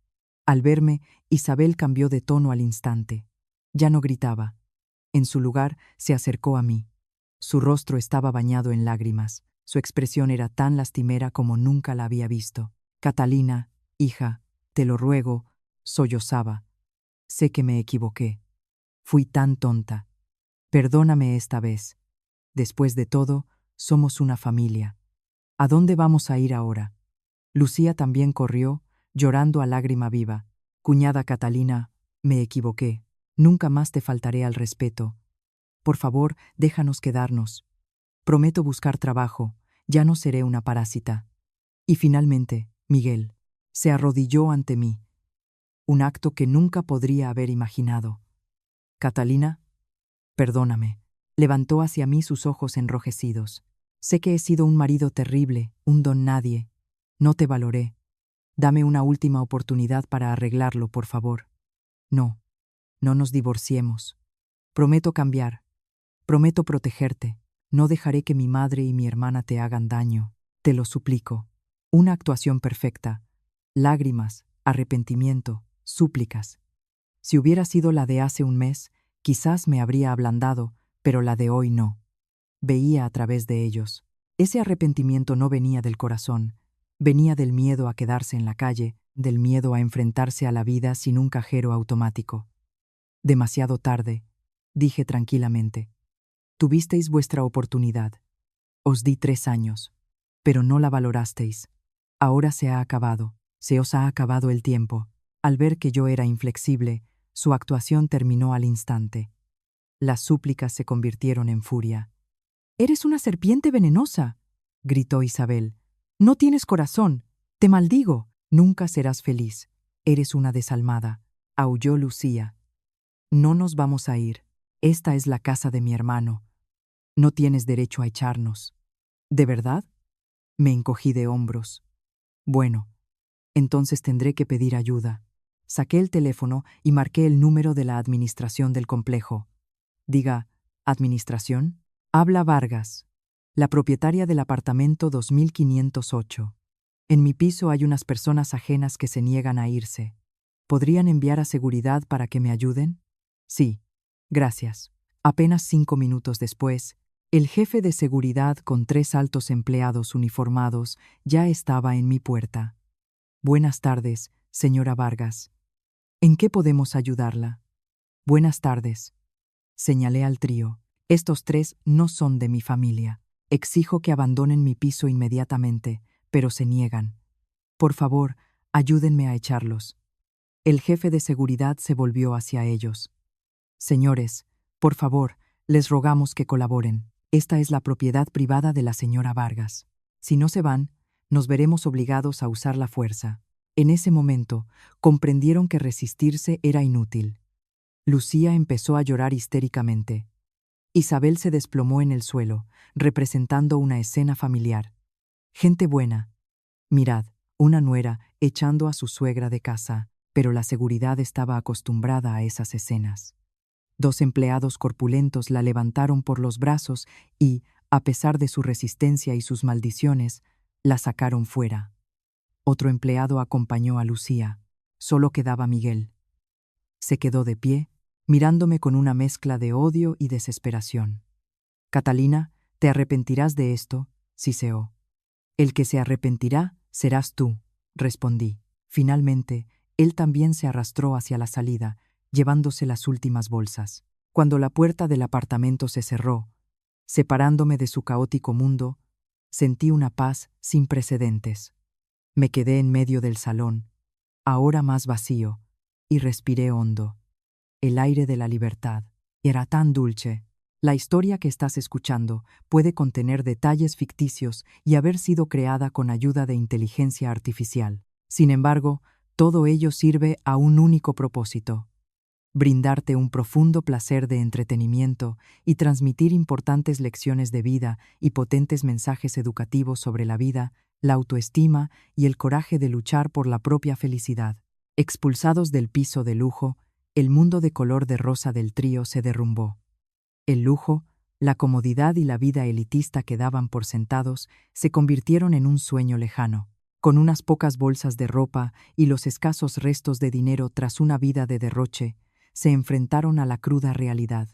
Speaker 1: Al verme, Isabel cambió de tono al instante. Ya no gritaba. En su lugar, se acercó a mí. Su rostro estaba bañado en lágrimas. Su expresión era tan lastimera como nunca la había visto. Catalina, hija, te lo ruego, sollozaba. Sé que me equivoqué. Fui tan tonta. Perdóname esta vez. Después de todo, somos una familia. ¿A dónde vamos a ir ahora? Lucía también corrió, llorando a lágrima viva. Cuñada Catalina, me equivoqué. Nunca más te faltaré al respeto. Por favor, déjanos quedarnos. Prometo buscar trabajo, ya no seré una parásita. Y finalmente, Miguel se arrodilló ante mí. Un acto que nunca podría haber imaginado. Catalina, perdóname. Levantó hacia mí sus ojos enrojecidos. Sé que he sido un marido terrible, un don nadie. No te valoré. Dame una última oportunidad para arreglarlo, por favor. No, no nos divorciemos. Prometo cambiar. Prometo protegerte. No dejaré que mi madre y mi hermana te hagan daño. Te lo suplico. Una actuación perfecta. Lágrimas, arrepentimiento, súplicas. Si hubiera sido la de hace un mes, quizás me habría ablandado, pero la de hoy no. Veía a través de ellos. Ese arrepentimiento no venía del corazón, venía del miedo a quedarse en la calle, del miedo a enfrentarse a la vida sin un cajero automático. Demasiado tarde, dije tranquilamente. Tuvisteis vuestra oportunidad. Os di 3 años, pero no la valorasteis. Ahora se ha acabado, se os ha acabado el tiempo. Al ver que yo era inflexible, su actuación terminó al instante. Las súplicas se convirtieron en furia. «¡Eres una serpiente venenosa!», gritó Isabel. «No tienes corazón. Te maldigo. Nunca serás feliz. Eres una desalmada», aulló Lucía. «No nos vamos a ir. Esta es la casa de mi hermano. No tienes derecho a echarnos». «¿De verdad?», me encogí de hombros. «Bueno, entonces tendré que pedir ayuda». Saqué el teléfono y marqué el número de la administración del complejo. Diga, ¿administración? Habla Vargas, la propietaria del apartamento 2508. En mi piso hay unas personas ajenas que se niegan a irse. ¿Podrían enviar a seguridad para que me ayuden? Sí, gracias. Apenas 5 minutos después, el jefe de seguridad con 3 altos empleados uniformados ya estaba en mi puerta. Buenas tardes, señora Vargas. ¿En qué podemos ayudarla? Buenas tardes. Señalé al trío. Estos 3 no son de mi familia. Exijo que abandonen mi piso inmediatamente, pero se niegan. Por favor, ayúdenme a echarlos. El jefe de seguridad se volvió hacia ellos. Señores, por favor, les rogamos que colaboren. Esta es la propiedad privada de la señora Vargas. Si no se van, nos veremos obligados a usar la fuerza. En ese momento, comprendieron que resistirse era inútil. Lucía empezó a llorar histéricamente. Isabel se desplomó en el suelo, representando una escena familiar. Gente buena. Mirad, una nuera echando a su suegra de casa, pero la seguridad estaba acostumbrada a esas escenas. 2 empleados corpulentos la levantaron por los brazos y, a pesar de su resistencia y sus maldiciones, la sacaron fuera. Otro empleado acompañó a Lucía. Solo quedaba Miguel. Se quedó de pie, mirándome con una mezcla de odio y desesperación. Catalina, te arrepentirás de esto, siseó. El que se arrepentirá serás tú, respondí. Finalmente, él también se arrastró hacia la salida, llevándose las últimas bolsas. Cuando la puerta del apartamento se cerró, separándome de su caótico mundo, sentí una paz sin precedentes. Me quedé en medio del salón, ahora más vacío, y respiré hondo. El aire de la libertad era tan dulce. La historia que estás escuchando puede contener detalles ficticios y haber sido creada con ayuda de inteligencia artificial. Sin embargo, todo ello sirve a un único propósito: brindarte un profundo placer de entretenimiento y transmitir importantes lecciones de vida y potentes mensajes educativos sobre la vida, la autoestima y el coraje de luchar por la propia felicidad. Expulsados del piso de lujo, el mundo de color de rosa del trío se derrumbó. El lujo, la comodidad y la vida elitista que daban por sentados se convirtieron en un sueño lejano. Con unas pocas bolsas de ropa y los escasos restos de dinero tras una vida de derroche, se enfrentaron a la cruda realidad.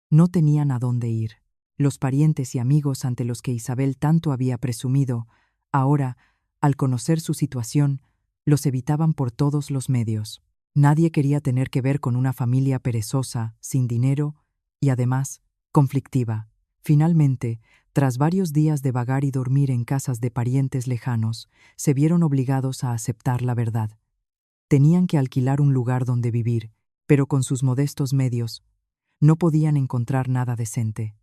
Speaker 1: No tenían a dónde ir. Los parientes y amigos ante los que Isabel tanto había presumido, ahora, al conocer su situación, los evitaban por todos los medios. Nadie quería tener que ver con una familia perezosa, sin dinero y, además, conflictiva. Finalmente, tras varios días de vagar y dormir en casas de parientes lejanos, se vieron obligados a aceptar la verdad. Tenían que alquilar un lugar donde vivir, pero con sus modestos medios, no podían encontrar nada decente.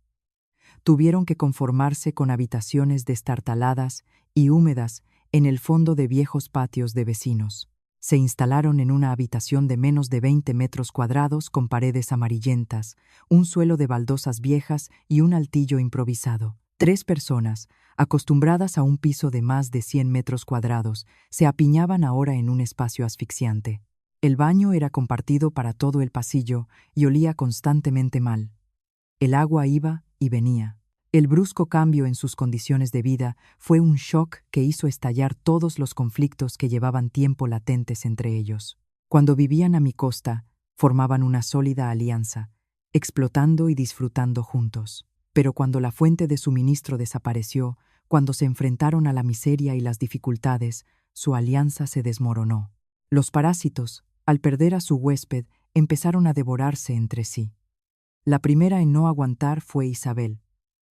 Speaker 1: Tuvieron que conformarse con habitaciones destartaladas y húmedas en el fondo de viejos patios de vecinos. Se instalaron en una habitación de menos de 20 metros cuadrados con paredes amarillentas, un suelo de baldosas viejas y un altillo improvisado. 3 personas, acostumbradas a un piso de más de 100 metros cuadrados, se apiñaban ahora en un espacio asfixiante. El baño era compartido para todo el pasillo y olía constantemente mal. El agua iba y venía. El brusco cambio en sus condiciones de vida fue un shock que hizo estallar todos los conflictos que llevaban tiempo latentes entre ellos. Cuando vivían a mi costa, formaban una sólida alianza, explotando y disfrutando juntos. Pero cuando la fuente de suministro desapareció, cuando se enfrentaron a la miseria y las dificultades, su alianza se desmoronó. Los parásitos, al perder a su huésped, empezaron a devorarse entre sí. La primera en no aguantar fue Isabel.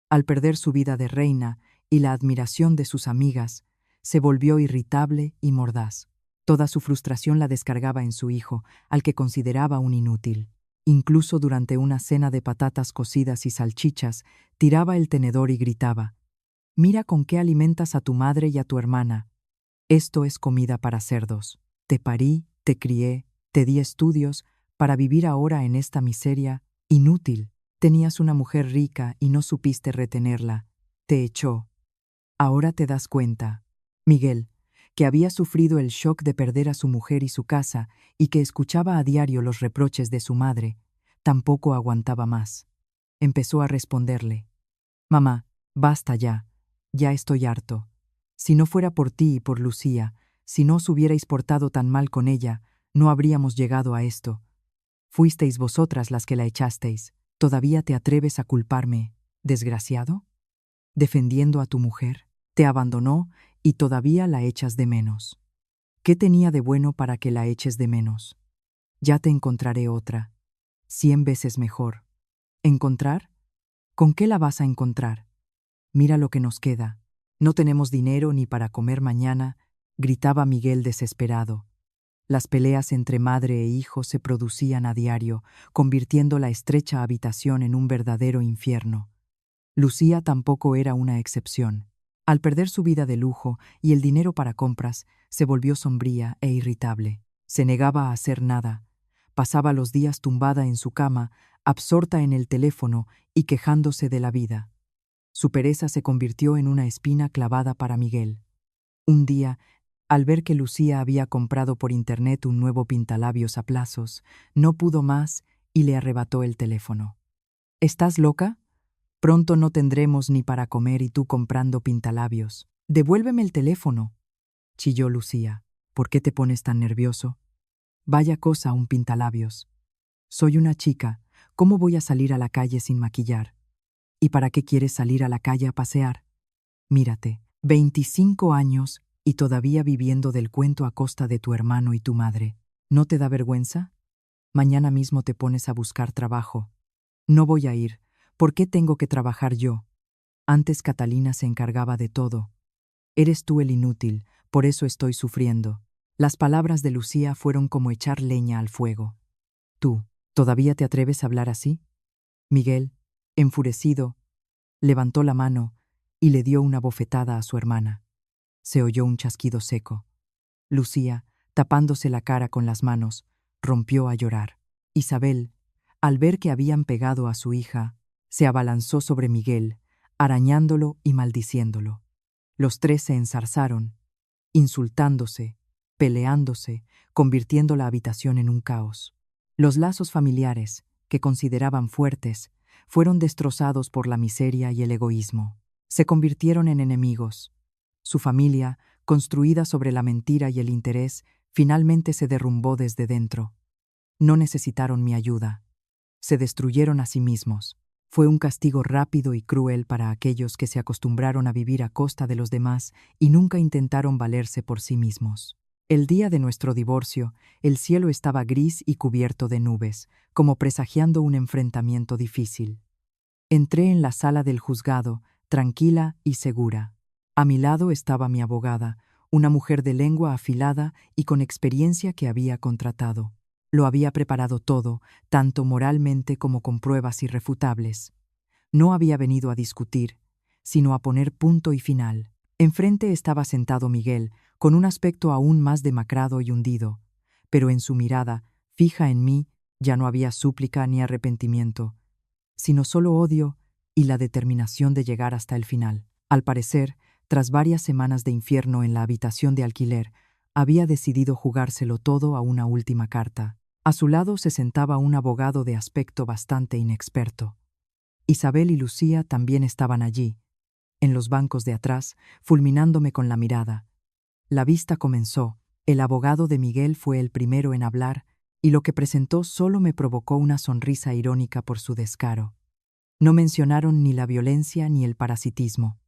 Speaker 1: Al perder su vida de reina y la admiración de sus amigas, se volvió irritable y mordaz. Toda su frustración la descargaba en su hijo, al que consideraba un inútil. Incluso durante una cena de patatas cocidas y salchichas, tiraba el tenedor y gritaba: «Mira con qué alimentas a tu madre y a tu hermana. Esto es comida para cerdos. Te parí, te crié, te di estudios, para vivir ahora en esta miseria inútil. Tenías una mujer rica y no supiste retenerla. Te echó. Ahora te das cuenta». Miguel, que había sufrido el shock de perder a su mujer y su casa y que escuchaba a diario los reproches de su madre, tampoco aguantaba más. Empezó a responderle: «Mamá, basta ya. Ya estoy harto. Si no fuera por ti y por Lucía, si no os hubierais portado tan mal con ella, no habríamos llegado a esto. Fuisteis vosotras las que la echasteis. ¿Todavía te atreves a culparme, desgraciado? Defendiendo a tu mujer, te abandonó y todavía la echas de menos. ¿Qué tenía de bueno para que la eches de menos? Ya te encontraré otra, 100 veces mejor». ¿Encontrar? ¿Con qué la vas a encontrar? mira lo que nos queda. No tenemos dinero ni para comer mañana, gritaba Miguel desesperado. Las peleas entre madre e hijo se producían a diario, convirtiendo la estrecha habitación en un verdadero infierno. Lucía tampoco era una excepción. Al perder su vida de lujo y el dinero para compras, se volvió sombría e irritable. Se negaba a hacer nada. Pasaba los días tumbada en su cama, absorta en el teléfono y quejándose de la vida. Su pereza se convirtió en una espina clavada para Miguel. Un día, al ver que Lucía había comprado por internet un nuevo pintalabios a plazos, no pudo más y le arrebató el teléfono. ¿Estás loca? Pronto no tendremos ni para comer y tú comprando pintalabios. Devuélveme el teléfono, chilló Lucía. ¿Por qué te pones tan nervioso? Vaya cosa un pintalabios. Soy una chica, ¿cómo voy a salir a la calle sin maquillar? ¿Y para qué quieres salir a la calle a pasear? Mírate, 25 años y todavía viviendo del cuento a costa de tu hermano y tu madre. ¿No te da vergüenza? Mañana mismo te pones a buscar trabajo. No voy a ir. ¿Por qué tengo que trabajar yo? Antes Catalina se encargaba de todo. Eres tú el inútil, por eso estoy sufriendo. Las palabras de Lucía fueron como echar leña al fuego. ¿Tú, todavía te atreves a hablar así? Miguel, enfurecido, levantó la mano y le dio una bofetada a su hermana. Se oyó un chasquido seco. Lucía, tapándose la cara con las manos, rompió a llorar. Isabel, al ver que habían pegado a su hija, se abalanzó sobre Miguel, arañándolo y maldiciéndolo. Los tres se enzarzaron, insultándose, peleándose, convirtiendo la habitación en un caos. Los lazos familiares, que consideraban fuertes, fueron destrozados por la miseria y el egoísmo. Se convirtieron en enemigos. Su familia, construida sobre la mentira y el interés, finalmente se derrumbó desde dentro. No necesitaron mi ayuda. Se destruyeron a sí mismos. Fue un castigo rápido y cruel para aquellos que se acostumbraron a vivir a costa de los demás y nunca intentaron valerse por sí mismos. El día de nuestro divorcio, el cielo estaba gris y cubierto de nubes, como presagiando un enfrentamiento difícil. Entré en la sala del juzgado, tranquila y segura. A mi lado estaba mi abogada, una mujer de lengua afilada y con experiencia que había contratado. Lo había preparado todo, tanto moralmente como con pruebas irrefutables. No había venido a discutir, sino a poner punto y final. Enfrente estaba sentado Miguel, con un aspecto aún más demacrado y hundido, pero en su mirada, fija en mí, ya no había súplica ni arrepentimiento, sino solo odio y la determinación de llegar hasta el final. Al parecer, tras varias semanas de infierno en la habitación de alquiler, había decidido jugárselo todo a una última carta. A su lado se sentaba un abogado de aspecto bastante inexperto. Isabel y Lucía también estaban allí, en los bancos de atrás, fulminándome con la mirada. La vista comenzó. El abogado de Miguel fue el primero en hablar, y lo que presentó solo me provocó una sonrisa irónica por su descaro. No mencionaron ni la violencia ni el parasitismo.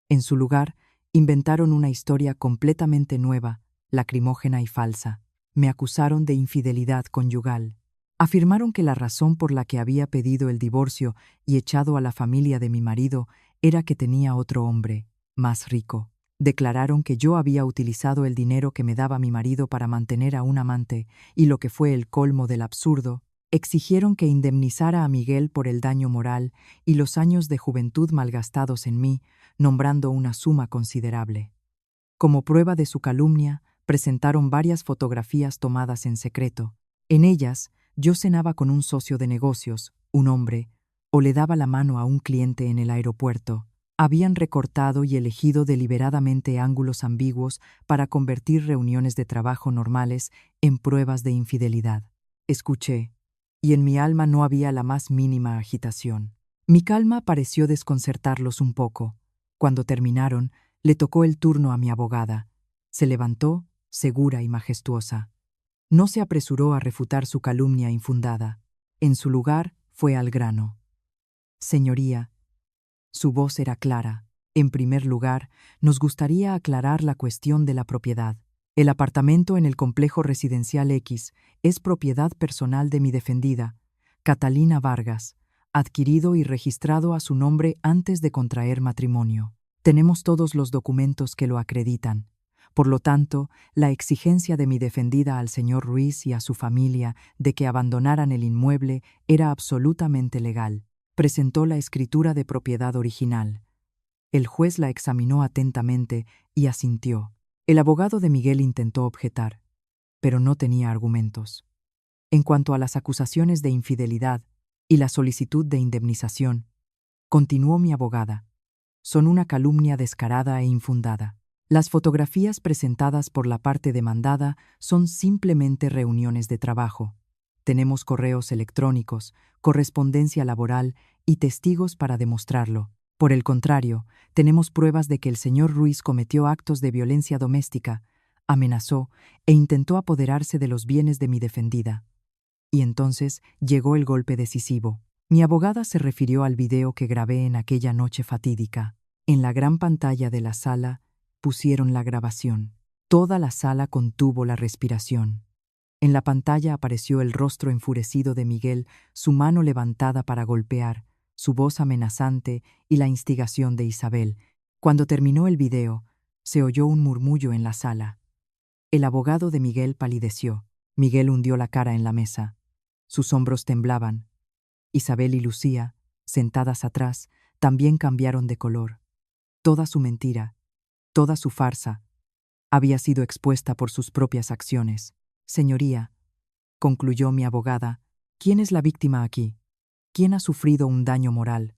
Speaker 1: En su lugar, inventaron una historia completamente nueva, lacrimógena y falsa. Me acusaron de infidelidad conyugal. Afirmaron que la razón por la que había pedido el divorcio y echado a la familia de mi marido era que tenía otro hombre, más rico. Declararon que yo había utilizado el dinero que me daba mi marido para mantener a un amante, y lo que fue el colmo del absurdo, exigieron que indemnizara a Miguel por el daño moral y los años de juventud malgastados en mí, nombrando una suma considerable. Como prueba de su calumnia, presentaron varias fotografías tomadas en secreto. En ellas, yo cenaba con un socio de negocios, un hombre, o le daba la mano a un cliente en el aeropuerto. Habían recortado y elegido deliberadamente ángulos ambiguos para convertir reuniones de trabajo normales en pruebas de infidelidad. Escuché, y en mi alma no había la más mínima agitación. Mi calma pareció desconcertarlos un poco. Cuando terminaron, le tocó el turno a mi abogada. Se levantó, segura y majestuosa. No se apresuró a refutar su calumnia infundada. En su lugar, fue al grano. Señoría, su voz era clara. En primer lugar, nos gustaría aclarar la cuestión de la propiedad. El apartamento en el complejo residencial X es propiedad personal de mi defendida, Catalina Vargas, adquirido y registrado a su nombre antes de contraer matrimonio. Tenemos todos los documentos que lo acreditan. Por lo tanto, la exigencia de mi defendida al señor Ruiz y a su familia de que abandonaran el inmueble era absolutamente legal. Presentó la escritura de propiedad original. El juez la examinó atentamente y asintió. El abogado de Miguel intentó objetar, pero no tenía argumentos. En cuanto a las acusaciones de infidelidad y la solicitud de indemnización, continuó mi abogada, son una calumnia descarada e infundada. Las fotografías presentadas por la parte demandada son simplemente reuniones de trabajo. Tenemos correos electrónicos, correspondencia laboral y testigos para demostrarlo. Por el contrario, tenemos pruebas de que el señor Ruiz cometió actos de violencia doméstica, amenazó e intentó apoderarse de los bienes de mi defendida. Y entonces llegó el golpe decisivo. Mi abogada se refirió al video que grabé en aquella noche fatídica. En la gran pantalla de la sala pusieron la grabación. Toda la sala contuvo la respiración. En la pantalla apareció el rostro enfurecido de Miguel, su mano levantada para golpear, su voz amenazante y la instigación de Isabel. Cuando terminó el video, se oyó un murmullo en la sala. El abogado de Miguel palideció. Miguel hundió la cara en la mesa. Sus hombros temblaban. Isabel y Lucía, sentadas atrás, también cambiaron de color. Toda su mentira, toda su farsa, había sido expuesta por sus propias acciones. Señoría, concluyó mi abogada, ¿quién es la víctima aquí? ¿Quién ha sufrido un daño moral?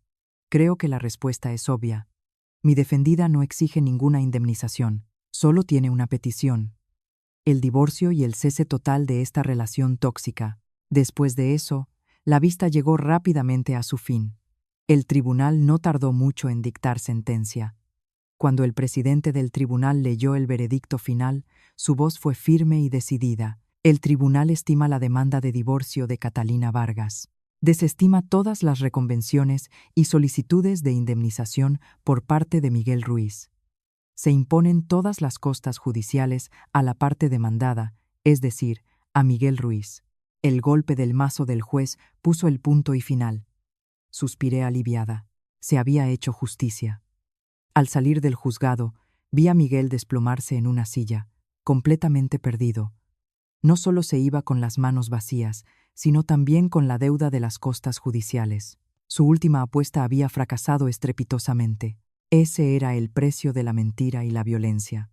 Speaker 1: Creo que la respuesta es obvia. Mi defendida no exige ninguna indemnización, solo tiene una petición: el divorcio y el cese total de esta relación tóxica. Después de eso, la vista llegó rápidamente a su fin. El tribunal no tardó mucho en dictar sentencia. Cuando el presidente del tribunal leyó el veredicto final, su voz fue firme y decidida. El tribunal estima la demanda de divorcio de Catalina Vargas. Desestima todas las reconvenciones y solicitudes de indemnización por parte de Miguel Ruiz. Se imponen todas las costas judiciales a la parte demandada, es decir, a Miguel Ruiz. El golpe del mazo del juez puso el punto y final. Suspiré aliviada. Se había hecho justicia. Al salir del juzgado, vi a Miguel desplomarse en una silla, completamente perdido. No solo se iba con las manos vacías, sino también con la deuda de las costas judiciales. Su última apuesta había fracasado estrepitosamente. Ese era el precio de la mentira y la violencia.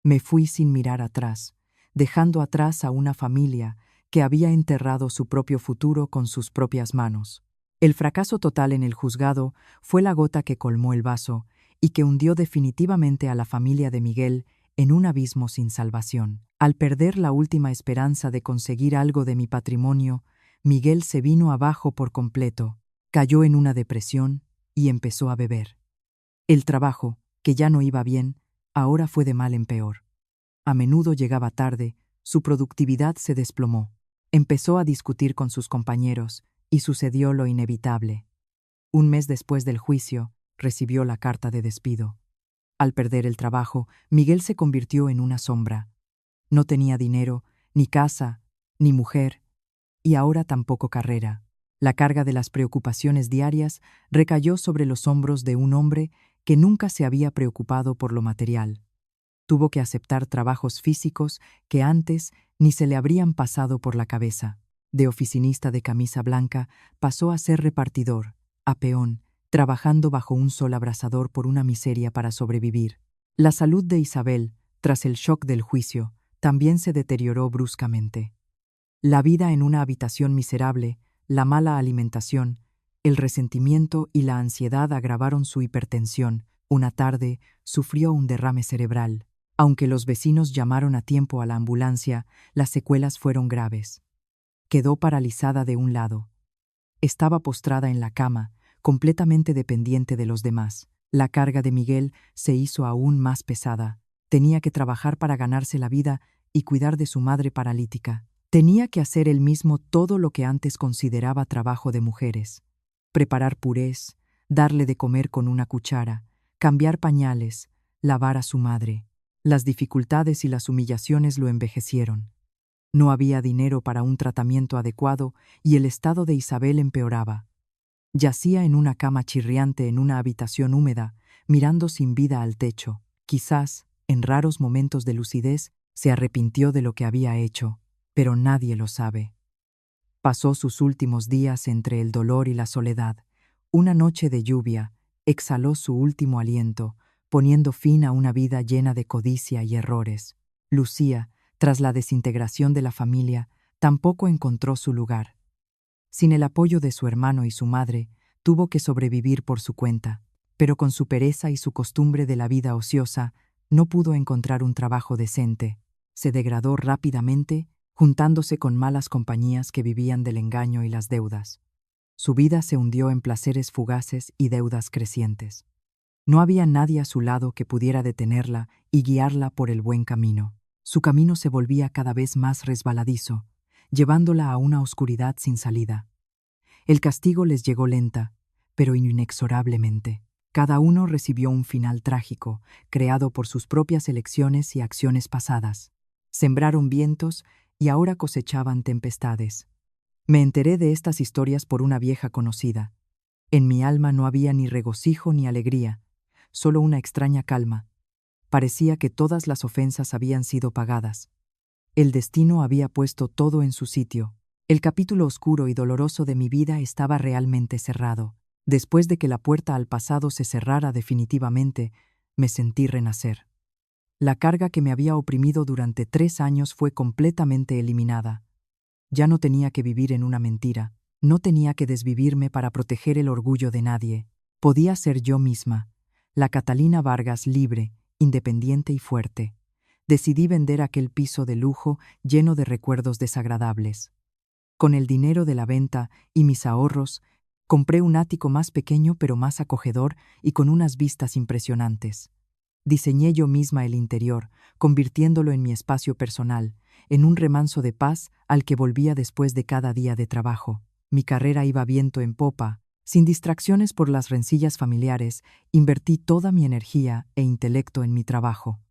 Speaker 1: Me fui sin mirar atrás, dejando atrás a una familia que había enterrado su propio futuro con sus propias manos. El fracaso total en el juzgado fue la gota que colmó el vaso y que hundió definitivamente a la familia de Miguel en un abismo sin salvación. Al perder la última esperanza de conseguir algo de mi patrimonio, Miguel se vino abajo por completo, cayó en una depresión y empezó a beber. El trabajo, que ya no iba bien, ahora fue de mal en peor. A menudo llegaba tarde, su productividad se desplomó. Empezó a discutir con sus compañeros y sucedió lo inevitable. Un mes después del juicio, recibió la carta de despido. Al perder el trabajo, Miguel se convirtió en una sombra. No tenía dinero, ni casa, ni mujer, y ahora tampoco carrera. La carga de las preocupaciones diarias recayó sobre los hombros de un hombre que nunca se había preocupado por lo material. Tuvo que aceptar trabajos físicos que antes ni se le habrían pasado por la cabeza. De oficinista de camisa blanca pasó a ser repartidor, a peón, trabajando bajo un sol abrasador por una miseria para sobrevivir. La salud de Isabel, tras el shock del juicio, también se deterioró bruscamente. La vida en una habitación miserable, la mala alimentación, el resentimiento y la ansiedad agravaron su hipertensión. Una tarde sufrió un derrame cerebral. Aunque los vecinos llamaron a tiempo a la ambulancia, las secuelas fueron graves. Quedó paralizada de un lado. Estaba postrada en la cama, completamente dependiente de los demás. La carga de Miguel se hizo aún más pesada. Tenía que trabajar para ganarse la vida y cuidar de su madre paralítica. Tenía que hacer él mismo todo lo que antes consideraba trabajo de mujeres: preparar purés, darle de comer con una cuchara, cambiar pañales, lavar a su madre. Las dificultades y las humillaciones lo envejecieron. No había dinero para un tratamiento adecuado y el estado de Isabel empeoraba. Yacía en una cama chirriante en una habitación húmeda, mirando sin vida al techo. Quizás, en raros momentos de lucidez, se arrepintió de lo que había hecho, pero nadie lo sabe. Pasó sus últimos días entre el dolor y la soledad. Una noche de lluvia, exhaló su último aliento, poniendo fin a una vida llena de codicia y errores. Lucía, tras la desintegración de la familia, tampoco encontró su lugar. Sin el apoyo de su hermano y su madre, tuvo que sobrevivir por su cuenta, pero con su pereza y su costumbre de la vida ociosa, no pudo encontrar un trabajo decente. Se degradó rápidamente, juntándose con malas compañías que vivían del engaño y las deudas. Su vida se hundió en placeres fugaces y deudas crecientes. No había nadie a su lado que pudiera detenerla y guiarla por el buen camino. Su camino se volvía cada vez más resbaladizo, llevándola a una oscuridad sin salida. El castigo les llegó lenta, pero inexorablemente. Cada uno recibió un final trágico, creado por sus propias elecciones y acciones pasadas. Sembraron vientos y ahora cosechaban tempestades. Me enteré de estas historias por una vieja conocida. En mi alma no había ni regocijo ni alegría, solo una extraña calma. Parecía que todas las ofensas habían sido pagadas. El destino había puesto todo en su sitio. El capítulo oscuro y doloroso de mi vida estaba realmente cerrado. Después de que la puerta al pasado se cerrara definitivamente, me sentí renacer. La carga que me había oprimido durante 3 años fue completamente eliminada. Ya no tenía que vivir en una mentira, no tenía que desvivirme para proteger el orgullo de nadie. Podía ser yo misma, la Catalina Vargas libre, independiente y fuerte. Decidí vender aquel piso de lujo lleno de recuerdos desagradables. Con el dinero de la venta y mis ahorros, compré un ático más pequeño pero más acogedor y con unas vistas impresionantes. Diseñé yo misma el interior, convirtiéndolo en mi espacio personal, en un remanso de paz al que volvía después de cada día de trabajo. Mi carrera iba viento en popa. Sin distracciones por las rencillas familiares, invertí toda mi energía e intelecto en mi trabajo.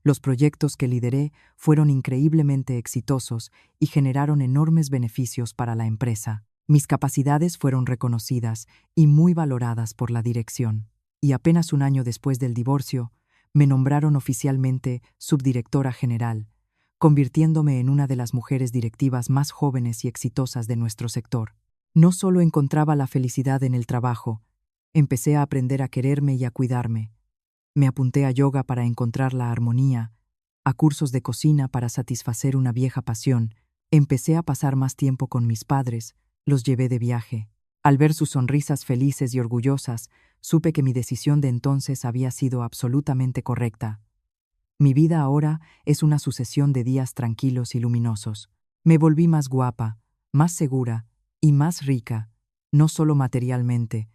Speaker 1: Los proyectos que lideré fueron increíblemente exitosos y generaron enormes beneficios para la empresa. Mis capacidades fueron reconocidas y muy valoradas por la dirección. Y apenas un año después del divorcio, me nombraron oficialmente subdirectora general, convirtiéndome en una de las mujeres directivas más jóvenes y exitosas de nuestro sector. No solo encontraba la felicidad en el trabajo, empecé a aprender a quererme y a cuidarme. Me apunté a yoga para encontrar la armonía, a cursos de cocina para satisfacer una vieja pasión. Empecé a pasar más tiempo con mis padres, los llevé de viaje. Al ver sus sonrisas felices y orgullosas, supe que mi decisión de entonces había sido absolutamente correcta. Mi vida ahora es una sucesión de días tranquilos y luminosos. Me volví más guapa, más segura y más rica, no solo materialmente,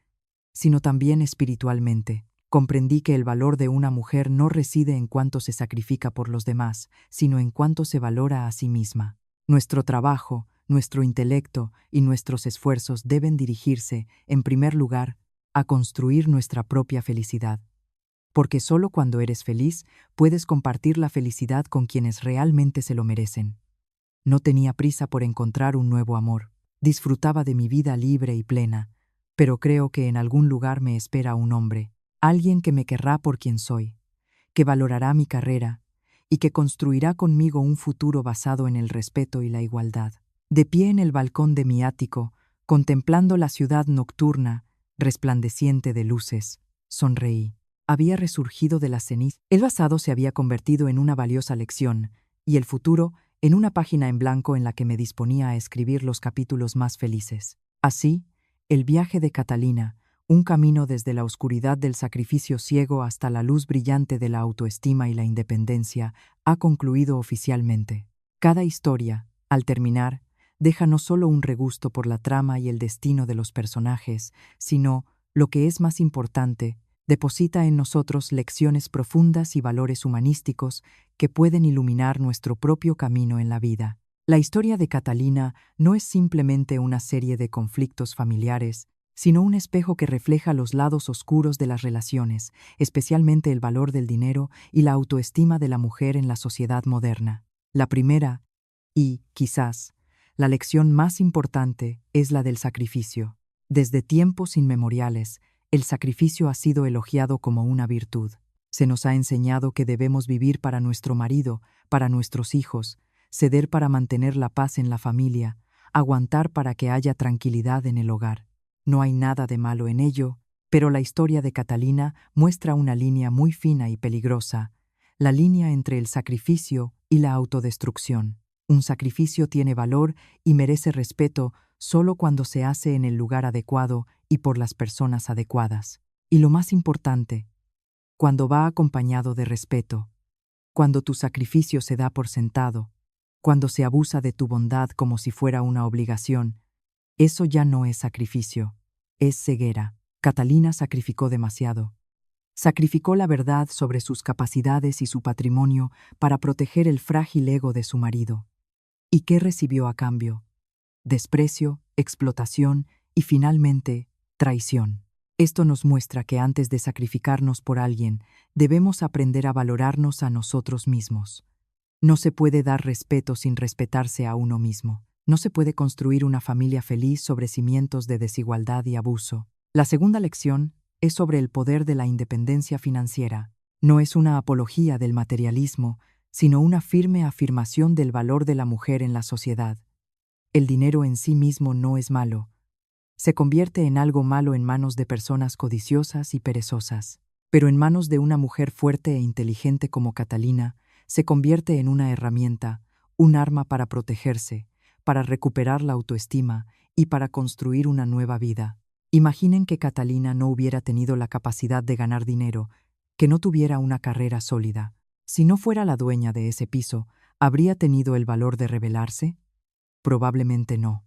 Speaker 1: sino también espiritualmente. Comprendí que el valor de una mujer no reside en cuánto se sacrifica por los demás, sino en cuánto se valora a sí misma. Nuestro trabajo, nuestro intelecto y nuestros esfuerzos deben dirigirse, en primer lugar, a construir nuestra propia felicidad. Porque solo cuando eres feliz puedes compartir la felicidad con quienes realmente se lo merecen. No tenía prisa por encontrar un nuevo amor. Disfrutaba de mi vida libre y plena, pero creo que en algún lugar me espera un hombre. Alguien que me querrá por quien soy, que valorará mi carrera y que construirá conmigo un futuro basado en el respeto y la igualdad. De pie en el balcón de mi ático, contemplando la ciudad nocturna, resplandeciente de luces, sonreí. Había resurgido de las cenizas. El pasado se había convertido en una valiosa lección y el futuro en una página en blanco en la que me disponía a escribir los capítulos más felices. Así, el viaje de Catalina, un camino desde la oscuridad del sacrificio ciego hasta la luz brillante de la autoestima y la independencia, ha concluido oficialmente. Cada historia, al terminar, deja no solo un regusto por la trama y el destino de los personajes, sino, lo que es más importante, deposita en nosotros lecciones profundas y valores humanísticos que pueden iluminar nuestro propio camino en la vida. La historia de Catalina no es simplemente una serie de conflictos familiares, sino un espejo que refleja los lados oscuros de las relaciones, especialmente el valor del dinero y la autoestima de la mujer en la sociedad moderna. La primera, y, quizás, la lección más importante es la del sacrificio. Desde tiempos inmemoriales, el sacrificio ha sido elogiado como una virtud. Se nos ha enseñado que debemos vivir para nuestro marido, para nuestros hijos, ceder para mantener la paz en la familia, aguantar para que haya tranquilidad en el hogar. No hay nada de malo en ello, pero la historia de Catalina muestra una línea muy fina y peligrosa, la línea entre el sacrificio y la autodestrucción. Un sacrificio tiene valor y merece respeto solo cuando se hace en el lugar adecuado y por las personas adecuadas. Y lo más importante, cuando va acompañado de respeto, cuando tu sacrificio se da por sentado, cuando se abusa de tu bondad como si fuera una obligación, eso ya no es sacrificio, es ceguera. Catalina sacrificó demasiado. Sacrificó la verdad sobre sus capacidades y su patrimonio para proteger el frágil ego de su marido. ¿Y qué recibió a cambio? Desprecio, explotación y finalmente, traición. Esto nos muestra que antes de sacrificarnos por alguien, debemos aprender a valorarnos a nosotros mismos. No se puede dar respeto sin respetarse a uno mismo. No se puede construir una familia feliz sobre cimientos de desigualdad y abuso. La segunda lección es sobre el poder de la independencia financiera. No es una apología del materialismo, sino una firme afirmación del valor de la mujer en la sociedad. El dinero en sí mismo no es malo. Se convierte en algo malo en manos de personas codiciosas y perezosas. Pero en manos de una mujer fuerte e inteligente como Catalina, se convierte en una herramienta, un arma para protegerse, para recuperar la autoestima y para construir una nueva vida. Imaginen que Catalina no hubiera tenido la capacidad de ganar dinero, que no tuviera una carrera sólida. Si no fuera la dueña de ese piso, ¿habría tenido el valor de rebelarse? Probablemente no.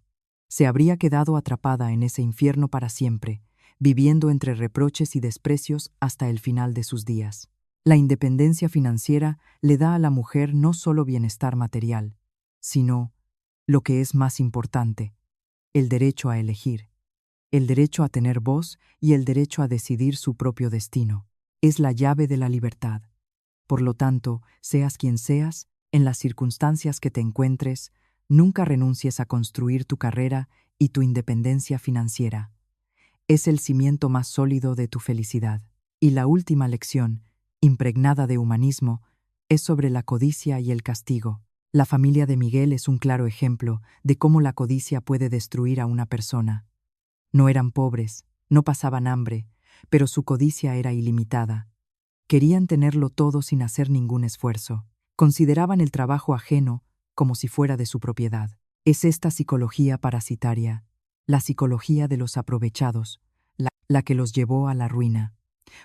Speaker 1: Se habría quedado atrapada en ese infierno para siempre, viviendo entre reproches y desprecios hasta el final de sus días. La independencia financiera le da a la mujer no solo bienestar material, sino, lo que es más importante, el derecho a elegir, el derecho a tener voz y el derecho a decidir su propio destino. Es la llave de la libertad. Por lo tanto, seas quien seas, en las circunstancias que te encuentres, nunca renuncies a construir tu carrera y tu independencia financiera. Es el cimiento más sólido de tu felicidad. Y la última lección, impregnada de humanismo, es sobre la codicia y el castigo. La familia de Miguel es un claro ejemplo de cómo la codicia puede destruir a una persona. No eran pobres, no pasaban hambre, pero su codicia era ilimitada. Querían tenerlo todo sin hacer ningún esfuerzo. Consideraban el trabajo ajeno como si fuera de su propiedad. Es esta psicología parasitaria, la psicología de los aprovechados, la que los llevó a la ruina.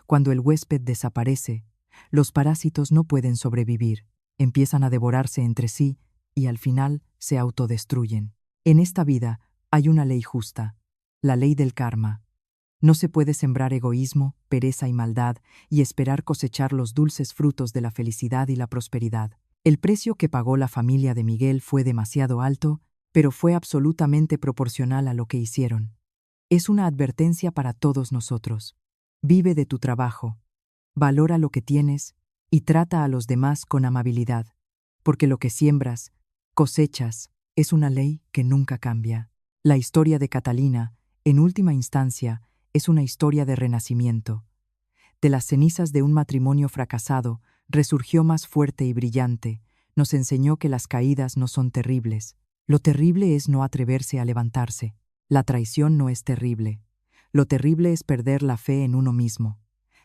Speaker 1: Cuando el huésped desaparece, los parásitos no pueden sobrevivir, empiezan a devorarse entre sí y al final se autodestruyen. En esta vida hay una ley justa, la ley del karma. No se puede sembrar egoísmo, pereza y maldad y esperar cosechar los dulces frutos de la felicidad y la prosperidad. El precio que pagó la familia de Miguel fue demasiado alto, pero fue absolutamente proporcional a lo que hicieron. Es una advertencia para todos nosotros. Vive de tu trabajo, valora lo que tienes y trata a los demás con amabilidad, porque lo que siembras, cosechas, es una ley que nunca cambia. La historia de Catalina, en última instancia, es una historia de renacimiento. De las cenizas de un matrimonio fracasado, resurgió más fuerte y brillante, nos enseñó que las caídas no son terribles. Lo terrible es no atreverse a levantarse. La traición no es terrible. Lo terrible es perder la fe en uno mismo.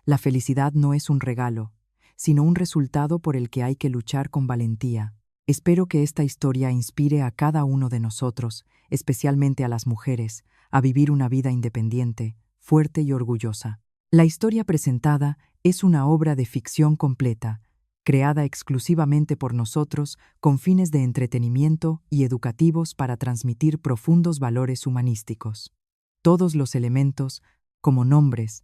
Speaker 1: La felicidad no es un regalo, sino un resultado por el que hay que luchar con valentía. Espero que esta historia inspire a cada uno de nosotros, especialmente a las mujeres, a vivir una vida independiente, fuerte y orgullosa. La historia presentada es una obra de ficción completa, creada exclusivamente por nosotros con fines de entretenimiento y educativos para transmitir profundos valores humanísticos. Todos los elementos, como nombres,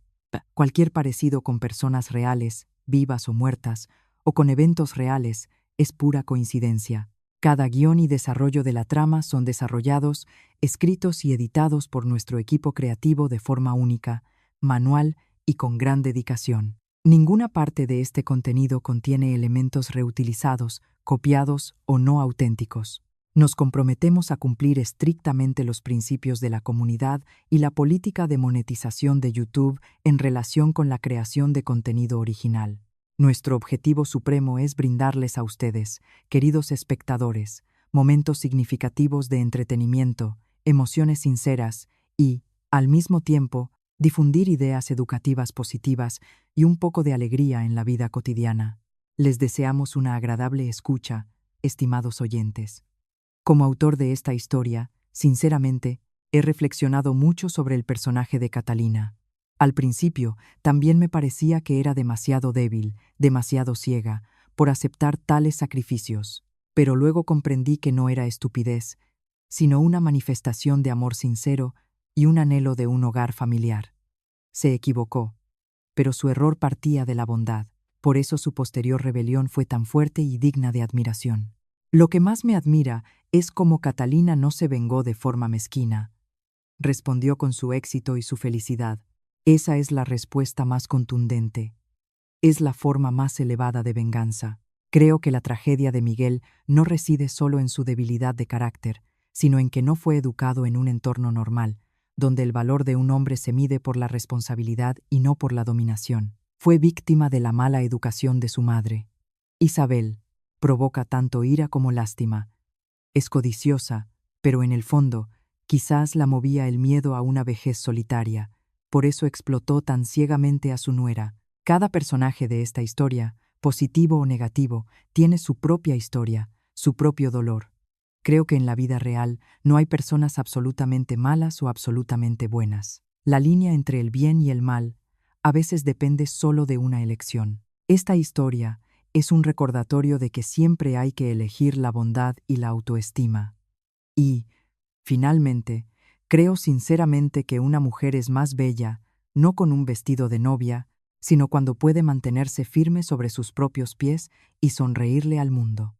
Speaker 1: cualquier parecido con personas reales, vivas o muertas, o con eventos reales, es pura coincidencia. Cada guión y desarrollo de la trama son desarrollados, escritos y editados por nuestro equipo creativo de forma única, manual y con gran dedicación. Ninguna parte de este contenido contiene elementos reutilizados, copiados o no auténticos. Nos comprometemos a cumplir estrictamente los principios de la comunidad y la política de monetización de YouTube en relación con la creación de contenido original. Nuestro objetivo supremo es brindarles a ustedes, queridos espectadores, momentos significativos de entretenimiento, emociones sinceras y, al mismo tiempo, difundir ideas educativas positivas y un poco de alegría en la vida cotidiana. Les deseamos una agradable escucha, estimados oyentes. Como autor de esta historia, sinceramente, he reflexionado mucho sobre el personaje de Catalina. Al principio, también me parecía que era demasiado débil, demasiado ciega, por aceptar tales sacrificios, pero luego comprendí que no era estupidez, sino una manifestación de amor sincero y un anhelo de un hogar familiar. Se equivocó, pero su error partía de la bondad, por eso su posterior rebelión fue tan fuerte y digna de admiración. Lo que más me admira es cómo Catalina no se vengó de forma mezquina. Respondió con su éxito y su felicidad. Esa es la respuesta más contundente. Es la forma más elevada de venganza. Creo que la tragedia de Miguel no reside solo en su debilidad de carácter, sino en que no fue educado en un entorno normal, donde el valor de un hombre se mide por la responsabilidad y no por la dominación. Fue víctima de la mala educación de su madre. Isabel provoca tanto ira como lástima. Es codiciosa, pero en el fondo, quizás la movía el miedo a una vejez solitaria. Por eso explotó tan ciegamente a su nuera. Cada personaje de esta historia, positivo o negativo, tiene su propia historia, su propio dolor. Creo que en la vida real no hay personas absolutamente malas o absolutamente buenas. La línea entre el bien y el mal a veces depende solo de una elección. Esta historia es un recordatorio de que siempre hay que elegir la bondad y la autoestima. Y, finalmente, creo sinceramente que una mujer es más bella, no con un vestido de novia, sino cuando puede mantenerse firme sobre sus propios pies y sonreírle al mundo.